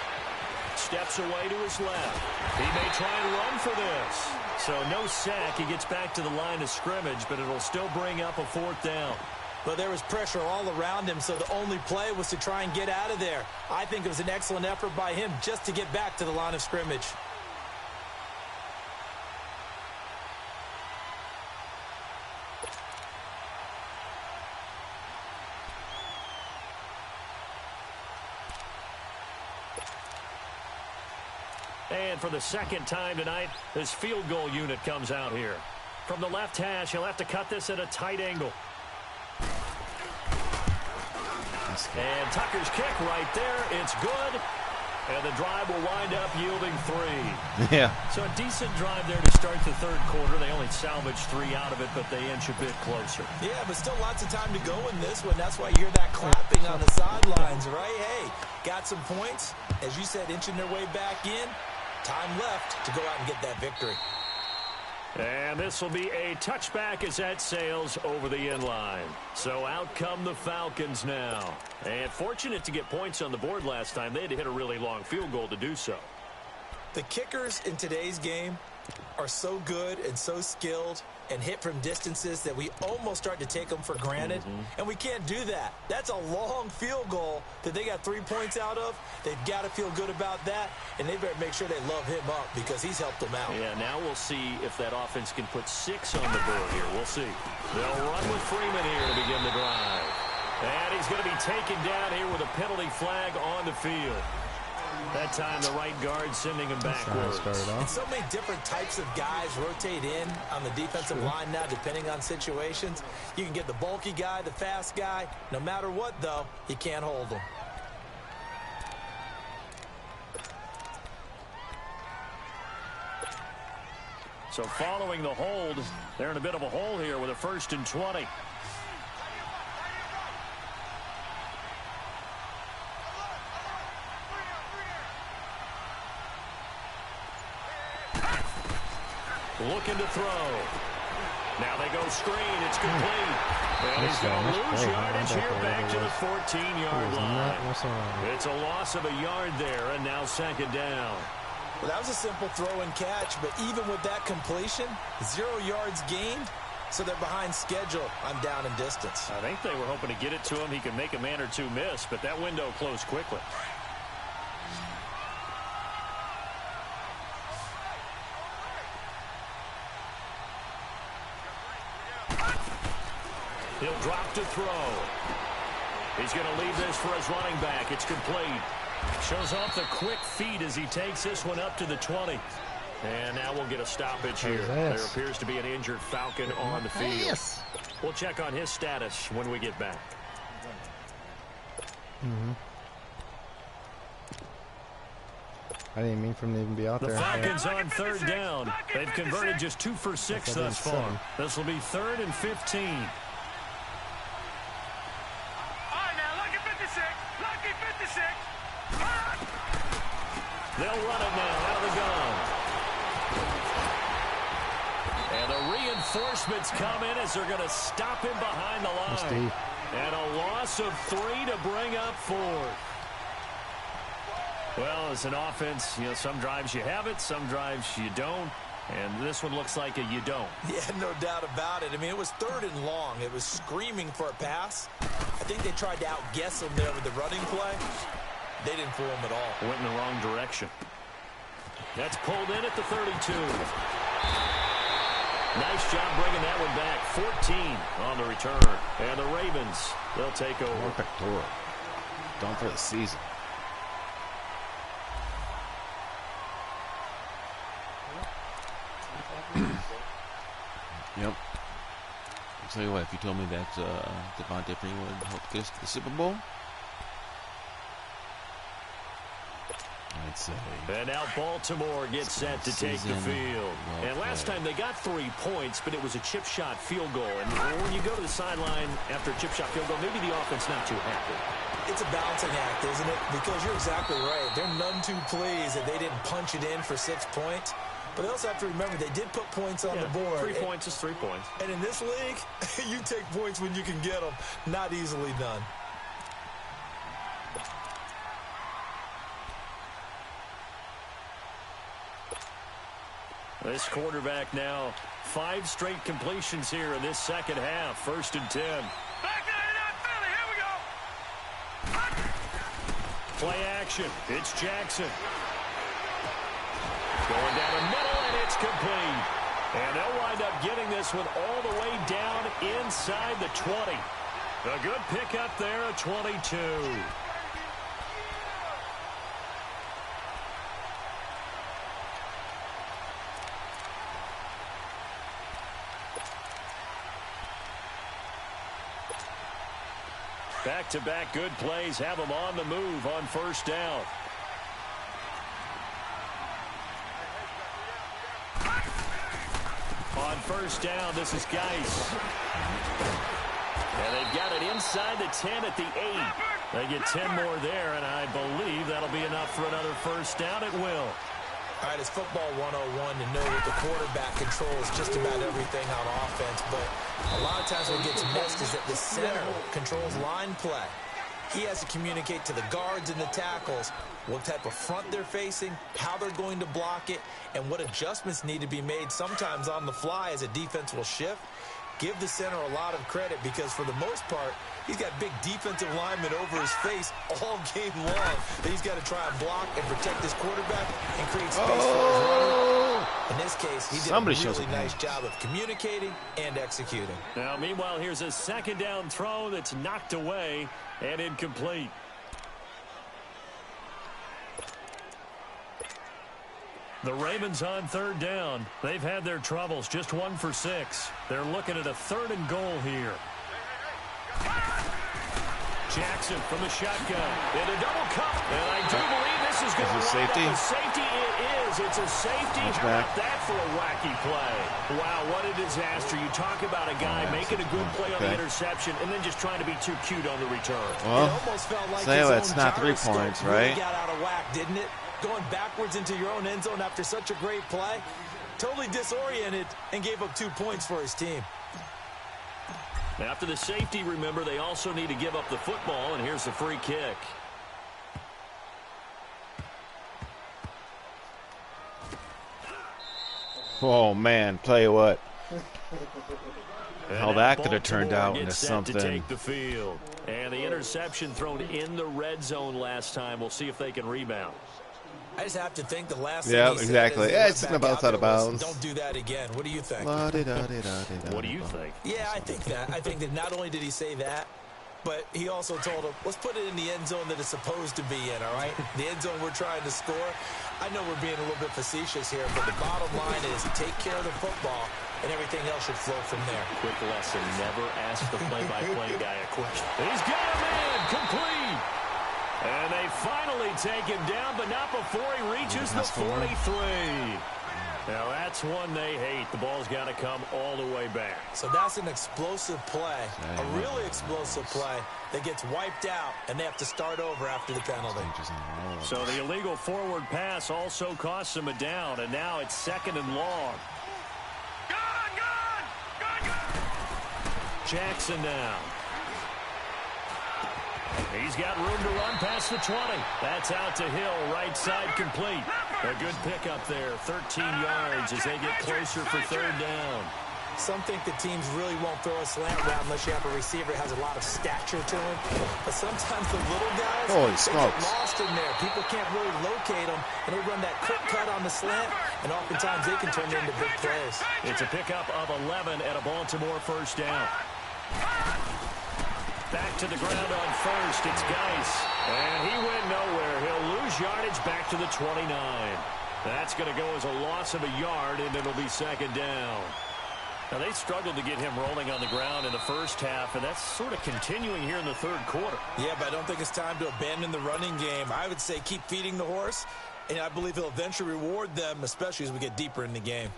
steps away to his left. He may try and run for this. So no sack. He gets back to the line of scrimmage, but it'll still bring up a 4th down. But there was pressure all around him, so the only play was to try and get out of there. I think it was an excellent effort by him just to get back to the line of scrimmage. And for the second time tonight, this field goal unit comes out here. From the left hash, he'll have to cut this at a tight angle. And Tucker's kick right there. It's good. And the drive will wind up yielding 3. Yeah. So a decent drive there to start the 3rd quarter. They only salvaged 3 out of it, but they inch a bit closer. Yeah, but still lots of time to go in this one. That's why you hear that clapping on the sidelines, right? Hey, got some points. As you said, inching their way back in. Time left to go out and get that victory. And this will be a touchback as that sails over the end line. So out come the Falcons now. And fortunate to get points on the board last time. They had to hit a really long field goal to do so. The kickers in today's game are so good and so skilled and hit from distances that we almost start to take them for granted. And we can't do that. That's a long field goal that they got 3 points out of. They've got to feel good about that, and they better make sure they love him up because he's helped them out. Yeah, now we'll see if that offense can put 6 on the board here. We'll see. They'll run with Freeman here to begin the drive. And he's going to be taken down here with a penalty flag on the field. That time the right guard sending him backwards. And so many different types of guys rotate in on the defensive line now depending on situations. You can get the bulky guy, the fast guy. No matter what, though, he can't hold them. So following the hold, they're in a bit of a hole here with a 1st and 20. Looking to throw. Now they go screen. It's complete. And he's going to lose yardage here back to the 14-yard line. It's a loss of a yard there, and now 2nd down. Well, that was a simple throw and catch, but even with that completion, 0 yards gained, so they're behind schedule on down and distance. I think they were hoping to get it to him. He could make a man or 2 miss, but that window closed quickly. He'll drop to throw. He's going to leave this for his running back. It's complete. Shows off the quick feet as he takes this one up to the 20. And now we'll get a stoppage here. There appears to be an injured Falcon on the field. We'll check on his status when we get back. I didn't mean for him to even be out there. The Falcons on 3rd down. They've converted just 2 for 6 thus far. This will be 3rd and 15. They'll run it now out of the gun. And the reinforcements come in as they're going to stop him behind the line. And a loss of 3 to bring up 4th. Well, as an offense, you know, some drives you have it, some drives you don't. And this one looks like a you don't. Yeah, no doubt about it. I mean, it was 3rd and long. It was screaming for a pass. I think they tried to outguess him there with the running play. They didn't fool him at all. Went in the wrong direction. That's pulled in at the 32. Nice job bringing that one back. 14 on the return. And the Ravens, they'll take over. Done for the season. Yep. I'll tell you what, if you told me that Devontae Freeman would help get us to the Super Bowl, I'd say. And now Baltimore gets set to take the field. And last time they got 3 points, but it was a chip shot field goal. And when you go to the sideline after a chip shot field goal, maybe the offense not too happy. It's a balancing act, isn't it? Because you're exactly right. They're none too pleased that they didn't punch it in for 6 points. But they also have to remember they did put points on the board. 3 points is 3 points. And in this league, you take points when you can get them. Not easily done. This quarterback now 5 straight completions here in this second half. 1st and 10. Back to Philly. Here we go. Play action. It's Jackson. Going down the middle, and it's complete. And they'll wind up getting this one all the way down inside the 20. A good pickup there at 22. Back-to-back good plays have them on the move on 1st down. On 1st down, this is Geis. And they've got it inside the 10 at the 8. They get 10 more there, and I believe that'll be enough for another 1st down. It will. All right, it's football 101 to know that the quarterback controls just about everything on offense, but a lot of times what gets missed is that the center controls line play. He has to communicate to the guards and the tackles what type of front they're facing, how they're going to block it, and what adjustments need to be made sometimes on the fly as a defense will shift. Give the center a lot of credit because for the most part, he's got big defensive linemen over his face all game long that he's got to try and block and protect his quarterback and create space for his runner. In this case, he did a really nice job of communicating and executing. Now, meanwhile, here's a 2nd down throw that's knocked away and incomplete. The Ravens on 3rd down. They've had their troubles, just 1 for 6. They're looking at a 3rd and goal here. Jackson from the shotgun. In a double cup. And I do believe this is going to be safety. Safety it is. It's a safety. How about that for a wacky play? Wow, what a disaster. You talk about a guy making a good play on the interception and then just trying to be too cute on the return. Well, it almost felt like it's not 3 points, right? Really got out of whack, didn't it? Going backwards into your own end zone after such a great play. Totally disoriented and gave up 2 points for his team. After the safety, remember, they also need to give up the football, and here's the free kick. Oh, man, tell you what. How that could have turned Baltimore out into gets set something. to take the field. And the interception thrown in the red zone last time. We'll see if they can rebound. I just have to think the last thing Yeah, he exactly. said Yeah, is it's back about out of bounds. Don't do that again. What do you think? What do you think? Yeah, I think that. I think that not only did he say that, but he also told him, let's put it in the end zone that it's supposed to be in, all right? The end zone we're trying to score. I know we're being a little bit facetious here, but the bottom line is take care of the football, and everything else should flow from there. Quick lesson, never ask the play-by-play guy a question. He's got a man, complete. And they finally take him down, but not before he reaches the 43. Now that's one they hate. The ball's got to come all the way back. So that's an explosive play, a really explosive play that gets wiped out, and they have to start over after the penalty. So the illegal forward pass also costs them a down, and now it's 2nd and long. Jackson now. He's got room to run past the 20. That's out to Hill, right side complete. A good pickup there, 13 yards as they get closer for 3rd down. Some think the teams really won't throw a slant route unless you have a receiver that has a lot of stature to him. But sometimes the little guys, they get lost in there. People can't really locate them, and they run that quick cut on the slant, and oftentimes they can turn into big plays. It's a pickup of 11 at a Baltimore 1st down. Back to the ground on 1st, it's Geis. And he went nowhere. He'll lose yardage back to the 29. That's going to go as a loss of a yard, and it'll be 2nd down. Now, they struggled to get him rolling on the ground in the first half, and that's sort of continuing here in the 3rd quarter. Yeah, but I don't think it's time to abandon the running game. I would say keep feeding the horse, and I believe he'll eventually reward them, especially as we get deeper in the game.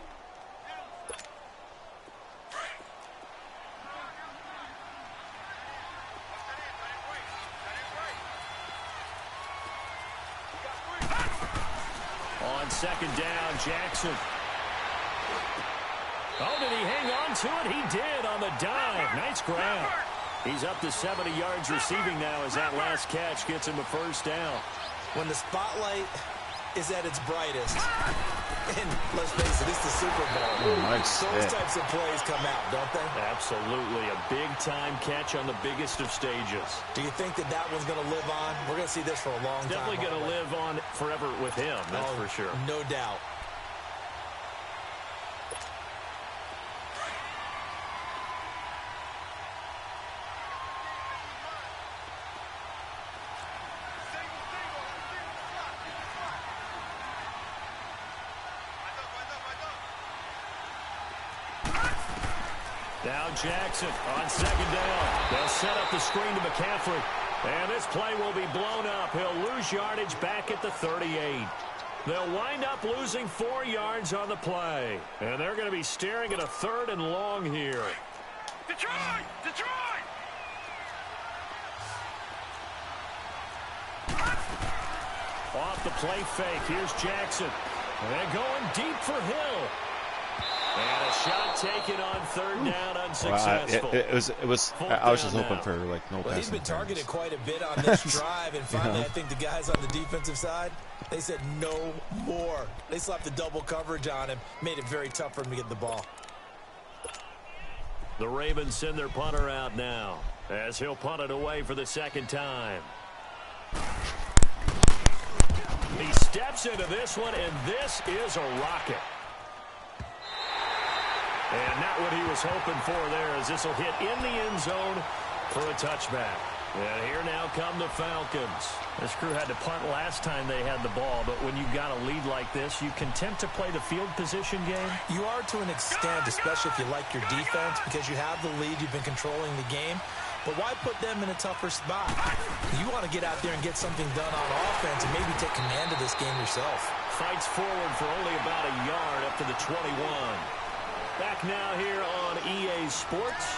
On 2nd down, Jackson. Oh, did he hang on to it? He did on the dive. Nice grab. He's up to 70 yards receiving now as that last catch gets him a 1st down. When the spotlight is at its brightest. And let's face it, it's the Super Bowl. Oh, nice. Those types of plays come out, don't they? Absolutely. A big-time catch on the biggest of stages. Do you think that that one's going to live on? We're going to see this for a long time. Definitely going to live on forever with him, that's for sure. No doubt. Now Jackson on second down. They'll set up the screen to McCaffrey. And this play will be blown up. He'll lose yardage back at the 38. They'll wind up losing 4 yards on the play. And they're going to be staring at a 3rd and long here. Detroit! Detroit! Off the play fake. Here's Jackson. And going deep for Hill. And a shot taken on 3rd down, unsuccessful. It was. I was just hoping for like no Well, he's passing been targeted attempts. quite a bit on this drive, and finally, I think the guys on the defensive side, they said no more. They slapped the double coverage on him, made it very tough for him to get the ball. The Ravens send their punter out now, as he'll punt it away for the 2nd time. He steps into this one, and this is a rocket. And not what he was hoping for there, as this will hit in the end zone for a touchback. And here now come the Falcons. This crew had to punt last time they had the ball, but when you've got a lead like this, you content to play the field position game? You are to an extent, especially if you like your defense, because you have the lead, you've been controlling the game. But why put them in a tougher spot? You want to get out there and get something done on offense and maybe take command of this game yourself. Fights forward for only about a yard up to the 21. Back now here on EA Sports.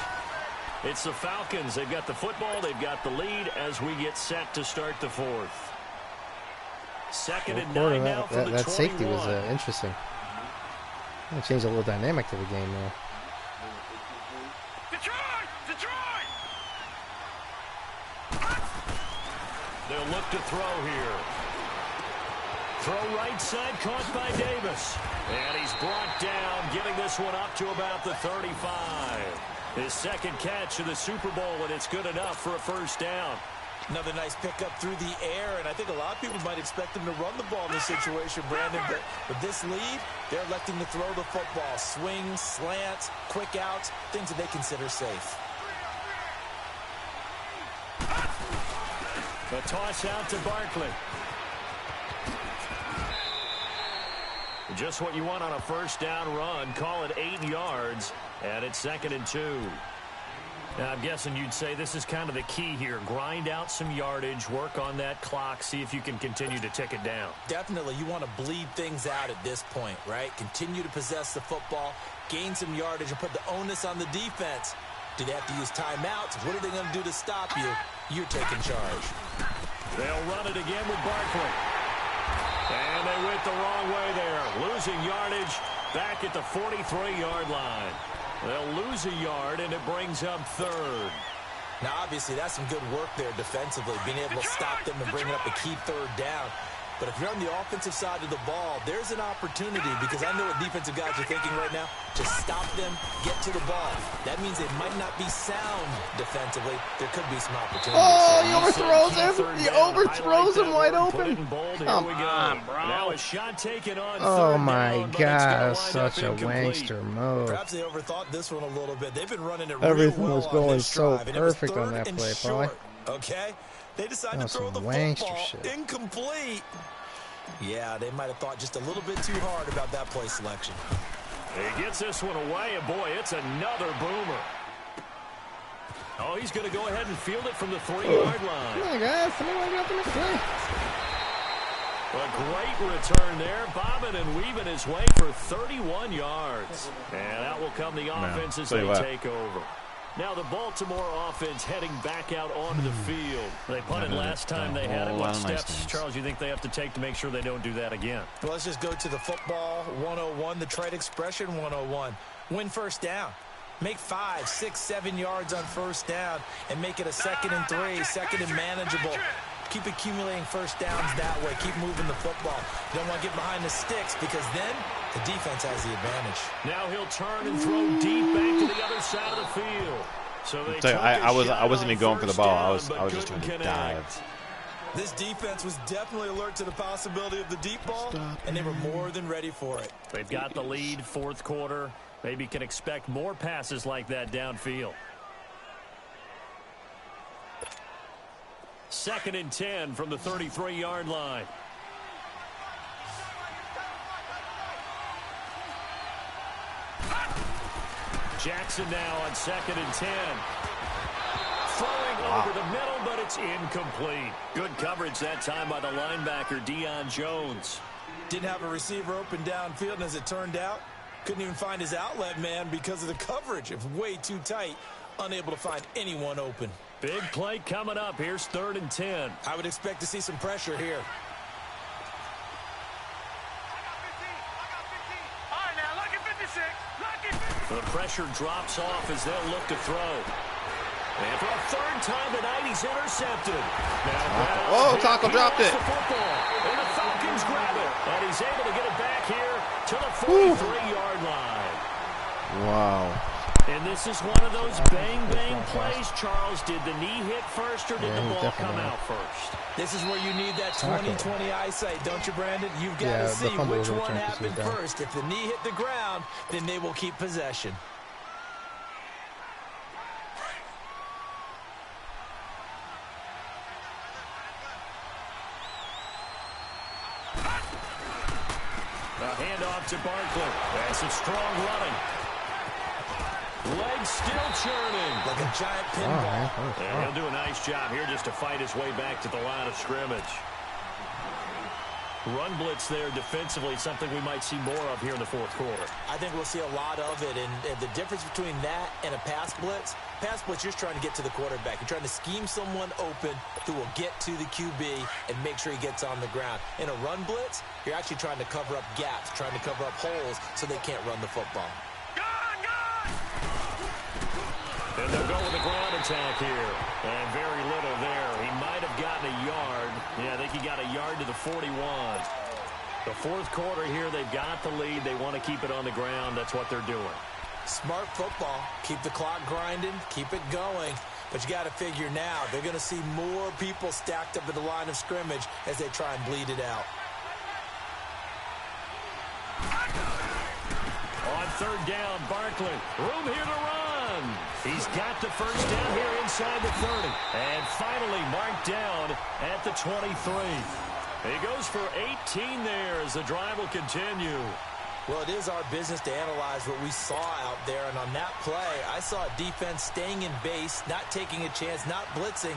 It's the Falcons. They've got the football. They've got the lead as we get set to start the 4th. 2nd and 9 now from the 21. That safety was interesting. It changed a little dynamic to the game there. Detroit! Detroit! They'll look to throw here. Throw right side, caught by Davis. And he's brought down, giving this one up to about the 35. His 2nd catch of the Super Bowl, and it's good enough for a 1st down. Another nice pickup through the air, and I think a lot of people might expect him to run the ball in this situation, Brandon. But with this lead, they're electing to throw the football. Swings, slants, quick outs, things that they consider safe. The toss out to Barkley. Just what you want on a 1st down run. Call it 8 yards, and it's 2nd and 2. Now, I'm guessing you'd say this is kind of the key here. Grind out some yardage, work on that clock, see if you can continue to tick it down. Definitely, you want to bleed things out at this point, right? Continue to possess the football, gain some yardage, and put the onus on the defense. Do they have to use timeouts? What are they going to do to stop you? You're taking charge. They'll run it again with Barkley. And they went the wrong way there. Losing yardage back at the 43-yard line. They'll lose a yard, and it brings up 3rd. Now, obviously, that's some good work there defensively, being able to stop them and bringing up a key 3rd down. But if you're on the offensive side of the ball, there's an opportunity, because I know what defensive guys are thinking right now, to stop them, get to the ball. That means they might not be sound defensively. There could be some opportunities. Oh, he overthrows him. He overthrows him wide open. Come on, bro. Now a shot taken on Oh, 3rd my down, God. Such a wankster move. Perhaps they overthought this one a little bit. They've been running it Everything real well was going on this so drive, and it was perfect on 3rd that and play, short, okay? They decided to That throw was the some wankster football shit. incomplete. Yeah, they might have thought just a little bit too hard about that play selection. He gets this one away, and boy, it's another boomer. Oh, he's going to go ahead and field it from the 3-yard line. Come on, guys. Somebody want to get up the next play. A great return there, bobbing and weaving his way for 31 yards. And out will come the offense as they take over. Now the Baltimore offense heading back out onto the field. They punted last time they had it. What steps, Charles, you think they have to take to make sure they don't do that again? Well, let's just go to the football 101, the trade expression 101. Win 1st down. Make 5, 6, 7 yards on 1st down and make it a 2nd and 3, 2nd and manageable. Keep accumulating first downs that way. Keep moving the football. You don't want to get behind the sticks because then the defense has the advantage. Now he'll turn and throw deep back to the other side of the field. So they I wasn't even going for the ball. I was just trying to dive. This defense was definitely alert to the possibility of the deep ball, and they were more than ready for it. They've got the lead, fourth quarter. Maybe can expect more passes like that downfield. 2nd and 10 from the 33-yard line. Jackson now on 2nd and 10. Throwing over the middle, but it's incomplete. Good coverage that time by the linebacker, Deion Jones. Didn't have a receiver open downfield, and as it turned out, couldn't even find his outlet man because of the coverage. It was way too tight, unable to find anyone open. Big play coming up. Here's 3rd and 10. I would expect to see some pressure here. All right, now, lucky 56. Lucky 56. The pressure drops off as they'll look to throw. And for a 3rd time tonight, he's intercepted. Oh, Taco dropped it. The football, and the Falcons grab it. And he's able to get it back here to the 43-yard line. Wow. And this is one of those bang-bang plays, Charles. Did the knee hit first or did the ball come out first? This is where you need that 20/20 eyesight, don't you, Brandon? You've got to see which one happened first. If the knee hit the ground, then they will keep possession. A handoff to Barkley. That's some strong running. Legs still churning. Like a giant pinball. Yeah, he'll do a nice job here just to fight his way back to the line of scrimmage. Run blitz there defensively, something we might see more of here in the fourth quarter. I think we'll see a lot of it, and the difference between that and a pass blitz, you're just trying to get to the quarterback. You're trying to scheme someone open who will get to the QB and make sure he gets on the ground. In a run blitz, you're actually trying to cover up gaps, trying to cover up holes so they can't run the football. And they'll go with the ground attack here. And very little there. He might have gotten a yard. Yeah, I think he got a yard to the 41. The fourth quarter here, they've got the lead. They want to keep it on the ground. That's what they're doing. Smart football. Keep the clock grinding. Keep it going. But you got to figure now, they're going to see more people stacked up at the line of scrimmage as they try and bleed it out. On 3rd down, Barkley. Room here to run. He's got the first down here inside the 30. And finally marked down at the 23. He goes for 18 there as the drive will continue. Well, it is our business to analyze what we saw out there. And on that play, I saw a defense staying in base, not taking a chance, not blitzing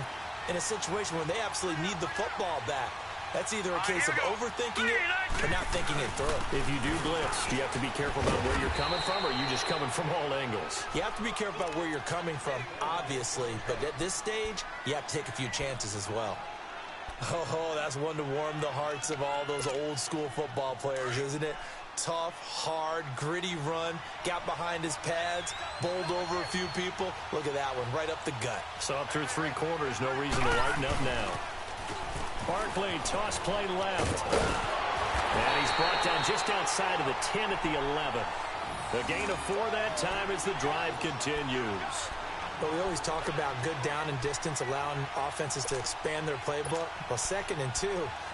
in a situation where they absolutely need the football back. That's either a case of overthinking it or not thinking it through. If you do blitz, do you have to be careful about where you're coming from, or are you just coming from all angles? You have to be careful about where you're coming from, obviously. But at this stage, you have to take a few chances as well. Oh, that's one to warm the hearts of all those old school football players, isn't it? Tough, hard, gritty run, got behind his pads, bowled over a few people. Look at that one, right up the gut. So up through 3 quarters, no reason to lighten up now. Barkley, toss play left. And he's brought down just outside of the 10 at the 11. The gain of 4 that time as the drive continues. But we always talk about good down and distance, allowing offenses to expand their playbook. Well, 2nd and 2,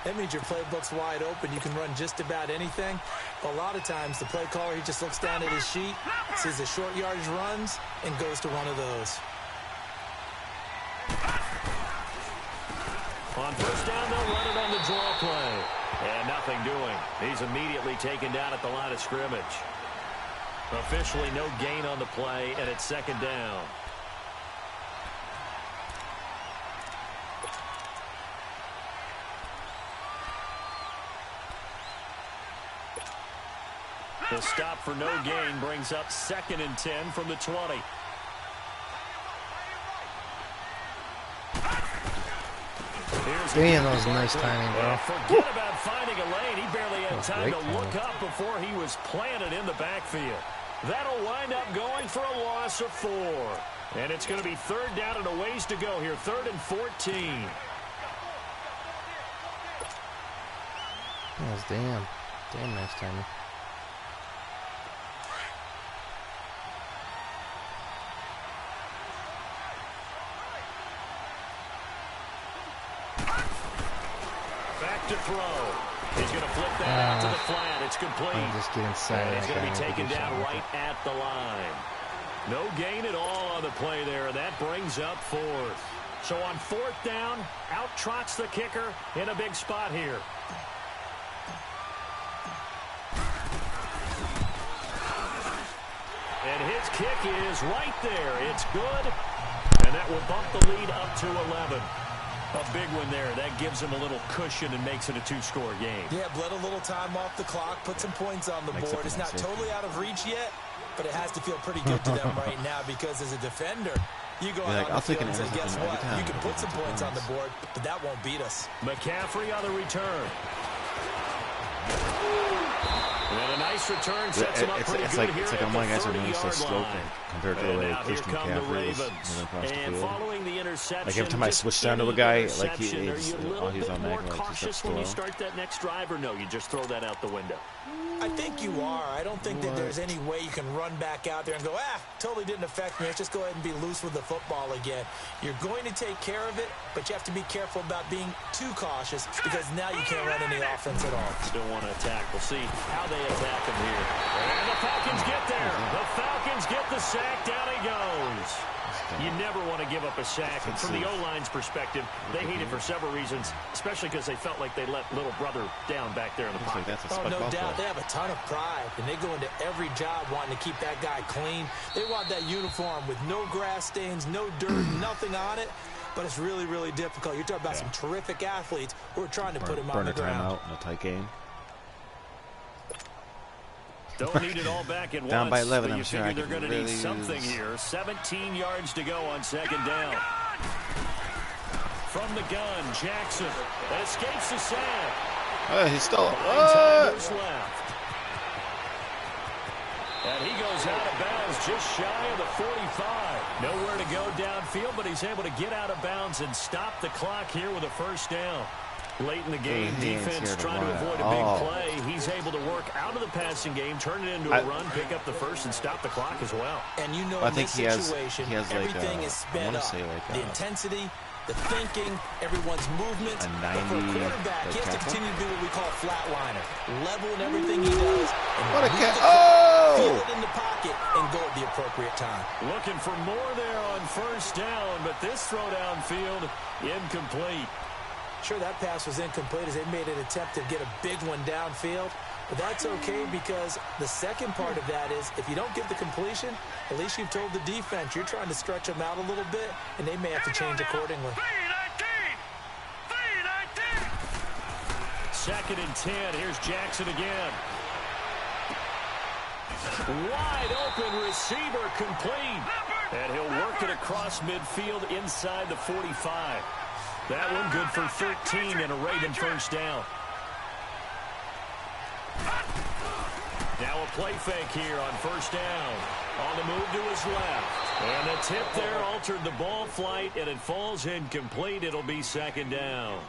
that means your playbook's wide open. You can run just about anything. But a lot of times, the play caller, he just looks down at his sheet, sees the short yardage runs, and goes to one of those. On 1st down, they'll run it on the draw play. And nothing doing. He's immediately taken down at the line of scrimmage. Officially no gain on the play, and it's 2nd down. The stop for no gain brings up 2nd and 10 from the 20. Damn, that was nice timing, bro. Forget about finding a lane. He barely had time to look up before he was planted in the backfield. That'll wind up going for a loss of 4. And it's going to be 3rd down and a ways to go here. 3rd and 14. That was damn nice timing. Back to throw. He's going to flip that out to the flat. It's complete. Just get inside. And he's going to be taken down right at the line. No gain at all on the play there. That brings up fourth. So on fourth down, out trots the kicker in a big spot here. And his kick is right there. It's good. And that will bump the lead up to 11. A big one there. That gives him a little cushion and makes it a two-score game. Yeah, bled a little time off the clock, put some points on the board. It's not totally out of reach yet, but it has to feel pretty good to them right now because as a defender, you go out on the field and say, guess what? You can put some points on the board, but that won't beat us. McCaffrey on the return. And a nice return sets him up pretty good here. It's like I'm like guys are really so sloping compared to the way Christian McCaffrey was across the field. Following the interception, Like every time I switch down to a guy, like he's on more that, cautious when you start that next drive, or no, you just throw that out the window? I think you are. I don't think that there's any way you can run back out there and go, totally didn't affect me. Let's just go ahead and be loose with the football again. You're going to take care of it, but you have to be careful about being too cautious because now you can't run any offense at all. Still want to attack. We'll see how they attack him here. And the Falcons get there. The Falcons get the sack. Down he goes. You never want to give up a sack. And from the O-line's perspective, they hate it for several reasons, especially because they felt like they let little brother down back there in the pocket. Oh, no doubt. They have a ton of pride, and they go into every job wanting to keep that guy clean. They want that uniform with no grass stains, no dirt, nothing on it. But it's really, really difficult. You're talking about some terrific athletes who are trying to put him on the ground. Timeout in a tight game. Don't need it all back at Down once. by 11, but I'm you sure figure I they're could going to need really something here. 17 yards to go on second down. From the gun, Jackson escapes the sack. Oh, he stole it. Left. And he goes out of bounds just shy of the 45. Nowhere to go downfield, but he's able to get out of bounds and stop the clock here with a first down. Late in the game, defense trying to avoid a big play. He's able to work out of the passing game, turn it into a run, pick up the first, and stop the clock as well. And you know, in this situation, everything is sped up. The intensity, the thinking, everyone's movements. But for a quarterback, he has to continue to do what we call a flatliner. Level in everything he does. And feel it in the pocket and go at the appropriate time. Looking for more there on first down, but this throw downfield incomplete. Sure, that pass was incomplete as they made an attempt to get a big one downfield. But that's okay because the second part of that is if you don't get the completion, at least you've told the defense you're trying to stretch them out a little bit, and they may have to change accordingly. 2nd and 10. Here's Jackson again. Wide open receiver complete. And he'll work it across midfield inside the 45. That one good for 13 and a Raven first down. Now a play fake here on first down. On the move to his left. And the tip there altered the ball flight, and it falls incomplete. It'll be 2nd down.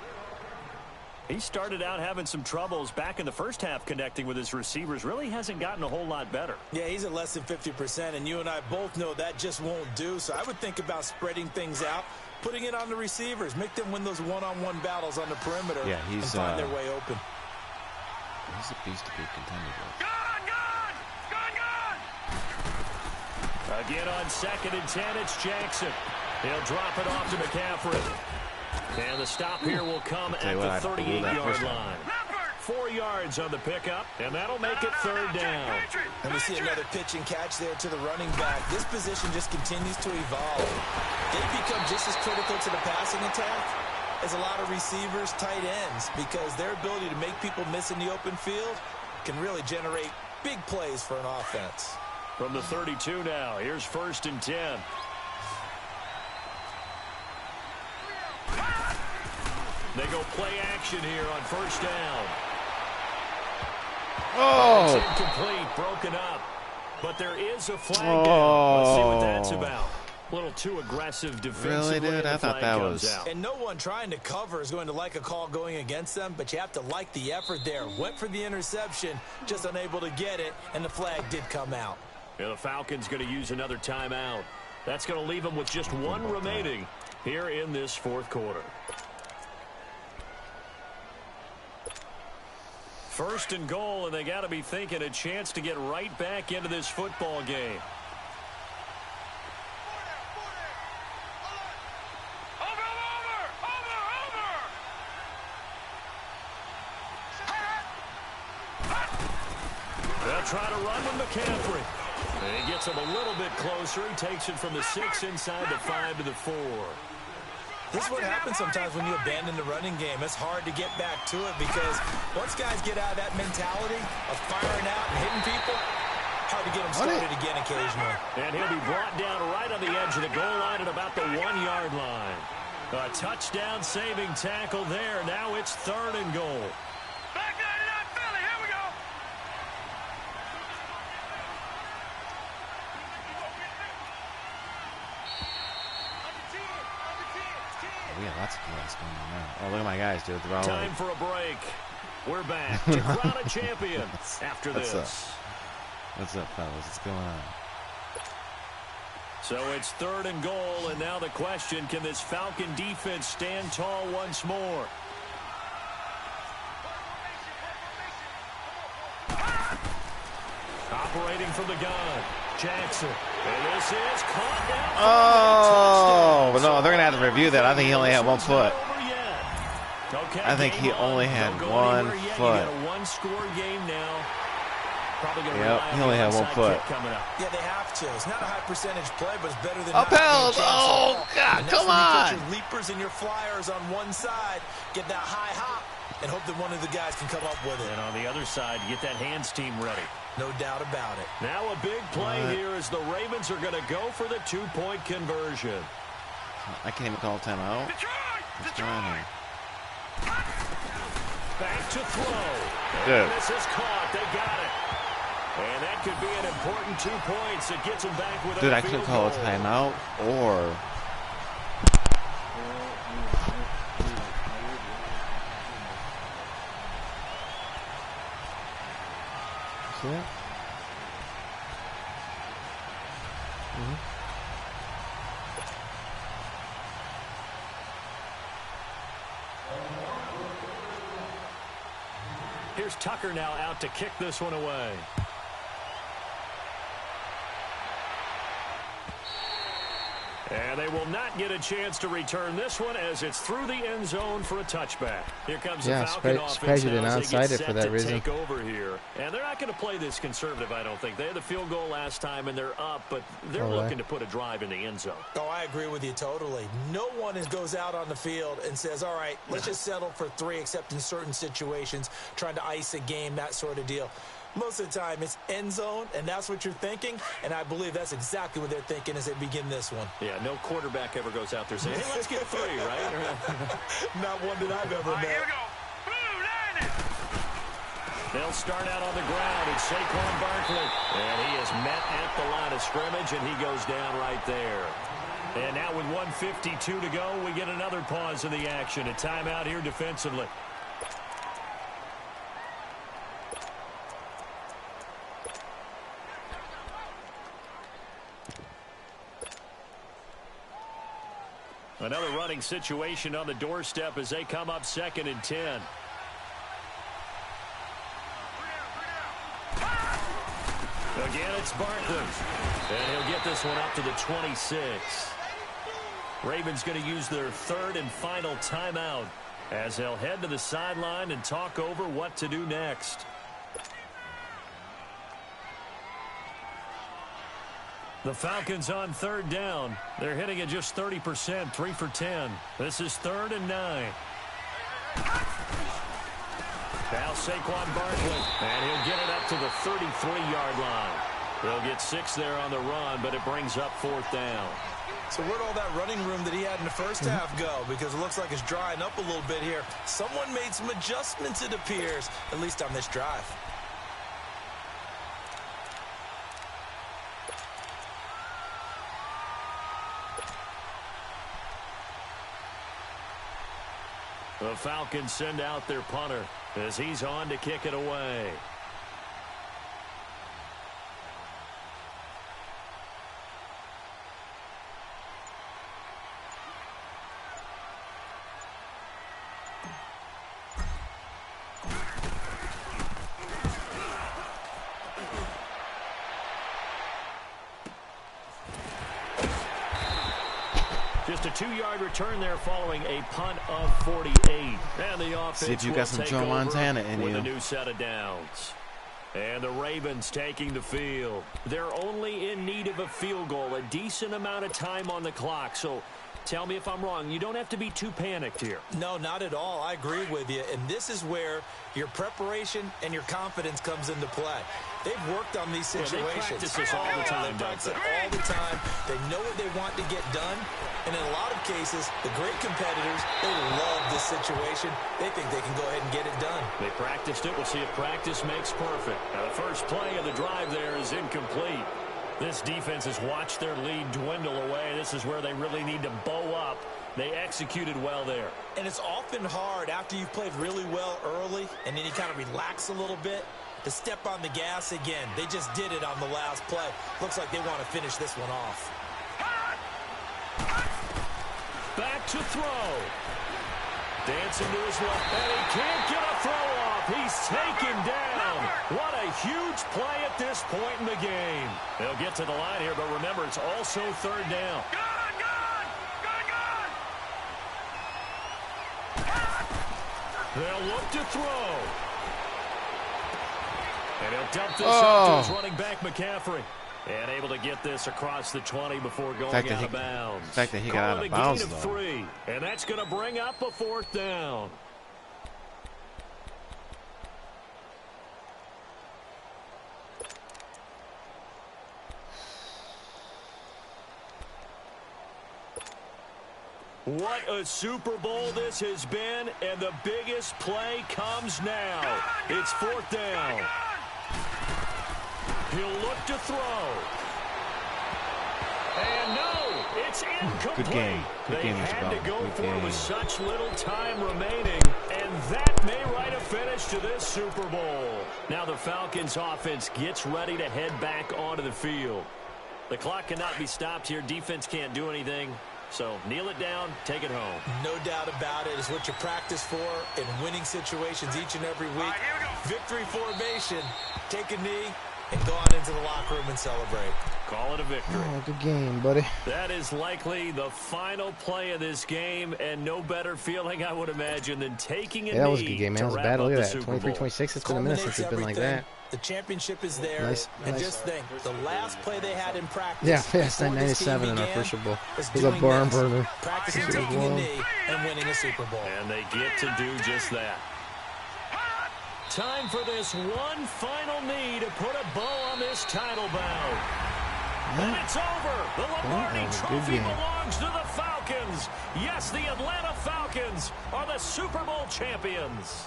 He started out having some troubles back in the first half connecting with his receivers. Really hasn't gotten a whole lot better. Yeah, he's at less than 50%, and you and I both know that just won't do. So I would think about spreading things out, putting it on the receivers, make them win those one-on-one battles on the perimeter and find their way open. He's a beast to be contended with. Again on 2nd and 10, it's Jackson. He'll drop it off to McCaffrey. And the stop here will come at the 38-yard line. 4 yards on the pickup, and that'll make it 3rd down. And we see another pitch and catch there to the running back. This position just continues to evolve. They've become just as critical to the passing attack as a lot of receivers, tight ends, because their ability to make people miss in the open field can really generate big plays for an offense. From the 32 now, here's 1st and 10. They go play action here on first down. Oh! It's incomplete, broken up. But there is a flag down. Let's see what that's about. A little too aggressive defensively. Really, dude? I thought that was... And no one trying to cover is going to like a call going against them, but you have to like the effort there. Went for the interception, just unable to get it, and the flag did come out. Yeah, the Falcons going to use another timeout. That's going to leave them with just one remaining here in this fourth quarter. First and goal, and they got to be thinking a chance to get right back into this football game. They'll try to run with McCaffrey. And he gets him a little bit closer. He takes it from the 6 inside the 5 to the 4. This is what happens sometimes when you abandon the running game. It's hard to get back to it because once guys get out of that mentality of firing out and hitting people, hard to get them started again occasionally. And he'll be brought down right on the edge of the goal line at about the 1-yard line. A touchdown saving tackle there. Now it's 3rd and goal. Back 99 Philly, here we go. We got lots of chaos going on now. Oh, look at my guys, dude. They're all Time for a break. We're back to crown a champion after this. What's up, fellas? What's going on? So it's 3rd and goal, and now the question, can this Falcon defense stand tall once more? Operating from the gun, Jackson. And this is caught down. Oh, no, they're going to have to review that. I think he only had 1 foot. Okay, I think he only had 1 foot. You got a 1-score game now. Probably gonna he only had 1 foot. Coming up. Yeah, they have to. It's not a high percentage play, but it's better than upheld. Oh, God, come on. You put your leapers and your flyers on one side, get that high hop, and hope that one of the guys can come up with it. And on the other side, get that hands team ready. No doubt about it. Now a big play here as the Ravens are going to go for the 2-point conversion. I can't even call timeout. What's going on here? Back to throw. Dude. And this is caught. They got it. And that could be an important 2 points. It gets them back with Dude, a I field couldn't call a goal. timeout or... See that? Here's Tucker now out to kick this one away. And they will not get a chance to return this one as it's through the end zone for a touchback. Here comes the Falcon offense surprised you didn't now as they onside get it set for that to reason. take over here. And they're not going to play this conservative, I don't think. They had the field goal last time, and they're up, but they're looking to put a drive in the end zone. Oh, I agree with you totally. No one goes out on the field and says, all right, let's just settle for 3, except in certain situations, trying to ice a game, that sort of deal. Most of the time, it's end zone, and that's what you're thinking, and I believe that's exactly what they're thinking as they begin this one. Yeah, no quarterback ever goes out there saying, hey, let's get 3, right? Not one that I've ever met. Here we go. Blue, line it. They'll start out on the ground. It's Saquon Barkley. And he is met at the line of scrimmage, and he goes down right there. And now with 1:52 to go, we get another pause in the action. A timeout here defensively. Another running situation on the doorstep as they come up 2nd and 10. Again, it's Barkley. And he'll get this one up to the 26. Ravens going to use their 3rd and final timeout as they'll head to the sideline and talk over what to do next. The Falcons on 3rd down. They're hitting at just 30%, 3 for 10. This is 3rd and 9. Now Saquon Barkley, and he'll get it up to the 33-yard line. He'll get 6 there on the run, but it brings up 4th down. So where'd all that running room that he had in the first half go? Because it looks like it's drying up a little bit here. Someone made some adjustments, it appears, at least on this drive. The Falcons send out their punter as he's on to kick it away. Just a 2-yard return there following a punt of 48. And the offense See if you got some Joe Montana in with you. a new set of downs. And the Ravens taking the field. They're only in need of a field goal, a decent amount of time on the clock. So tell me if I'm wrong. You don't have to be too panicked here. No, not at all. I agree with you. And this is where your preparation and your confidence comes into play. They've worked on these situations. They practice this all the time. They practice it all the time. They know what they want to get done. And in a lot of cases, the great competitors, they love this situation. They think they can go ahead and get it done. They practiced it. We'll see if practice makes perfect. Now, the first play of the drive there is incomplete. This defense has watched their lead dwindle away. This is where they really need to bow up. They executed well there. And it's often hard after you've played really well early and then you kind of relax a little bit to step on the gas again. They just did it on the last play. Looks like they want to finish this one off. Back to throw. Dancing to his left, and he can't get a throw off. He's taken down. What a huge play at this point in the game. They'll get to the line here, but remember, it's also third down. They'll look to throw. And he'll dump this up to his running back, McCaffrey. And able to get this across the 20 before going out of bounds. The fact that he got out of bounds, though. 3, and that's going to bring up a 4th down. What a Super Bowl this has been, and the biggest play comes now. It's 4th down. He'll look to throw. And no, it's incomplete. Good game. Good they game, had to go Good for game. it with such little time remaining, and that may write a finish to this Super Bowl. Now the Falcons offense gets ready to head back onto the field. The clock cannot be stopped here. Defense can't do anything. So kneel it down, take it home. No doubt about it. It's what you practice for in winning situations each and every week. Victory formation. Take a knee and go on into the locker room and celebrate. Call it a victory. Oh, good game, buddy. That is likely the final play of this game, and no better feeling, I would imagine, than taking a knee. That was a good game, man. It was a battle. Look at that. 23-26. It's been a minute since it's been like that. The championship is there. Nice. Just think, the last play they had in practice. Yeah, 97 in our first Super Bowl. It was a barn burner. Practicing taking a knee and winning a Super Bowl. And they get to do just that. Time for this one final knee to put a bow on this title bout. And it's over. The Lombardi Trophy belongs to the Falcons. Yes, the Atlanta Falcons are the Super Bowl champions.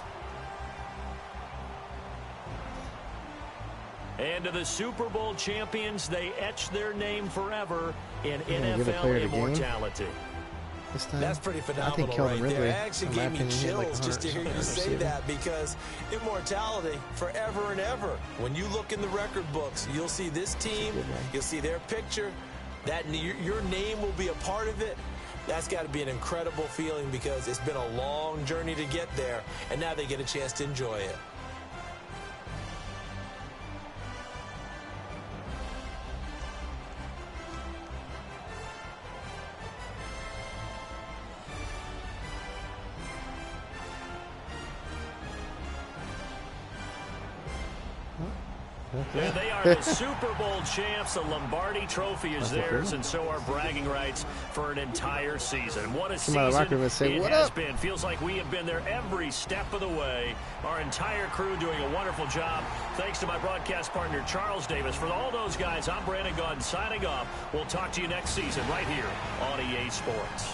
And to the Super Bowl champions, they etch their name forever in NFL immortality. That's pretty phenomenal right there. It actually gave me chills just to hear you say that, because immortality forever and ever. When you look in the record books, you'll see this team, you'll see their picture, that your name will be a part of it. That's got to be an incredible feeling, because it's been a long journey to get there, and now they get a chance to enjoy it. And they are the Super Bowl champs. The Lombardi Trophy is theirs, and so are bragging rights for an entire season. What a season it has been. Feels like we have been there every step of the way. Our entire crew doing a wonderful job. Thanks to my broadcast partner, Charles Davis. For all those guys, I'm Brandon Gaudin signing off. We'll talk to you next season right here on EA Sports.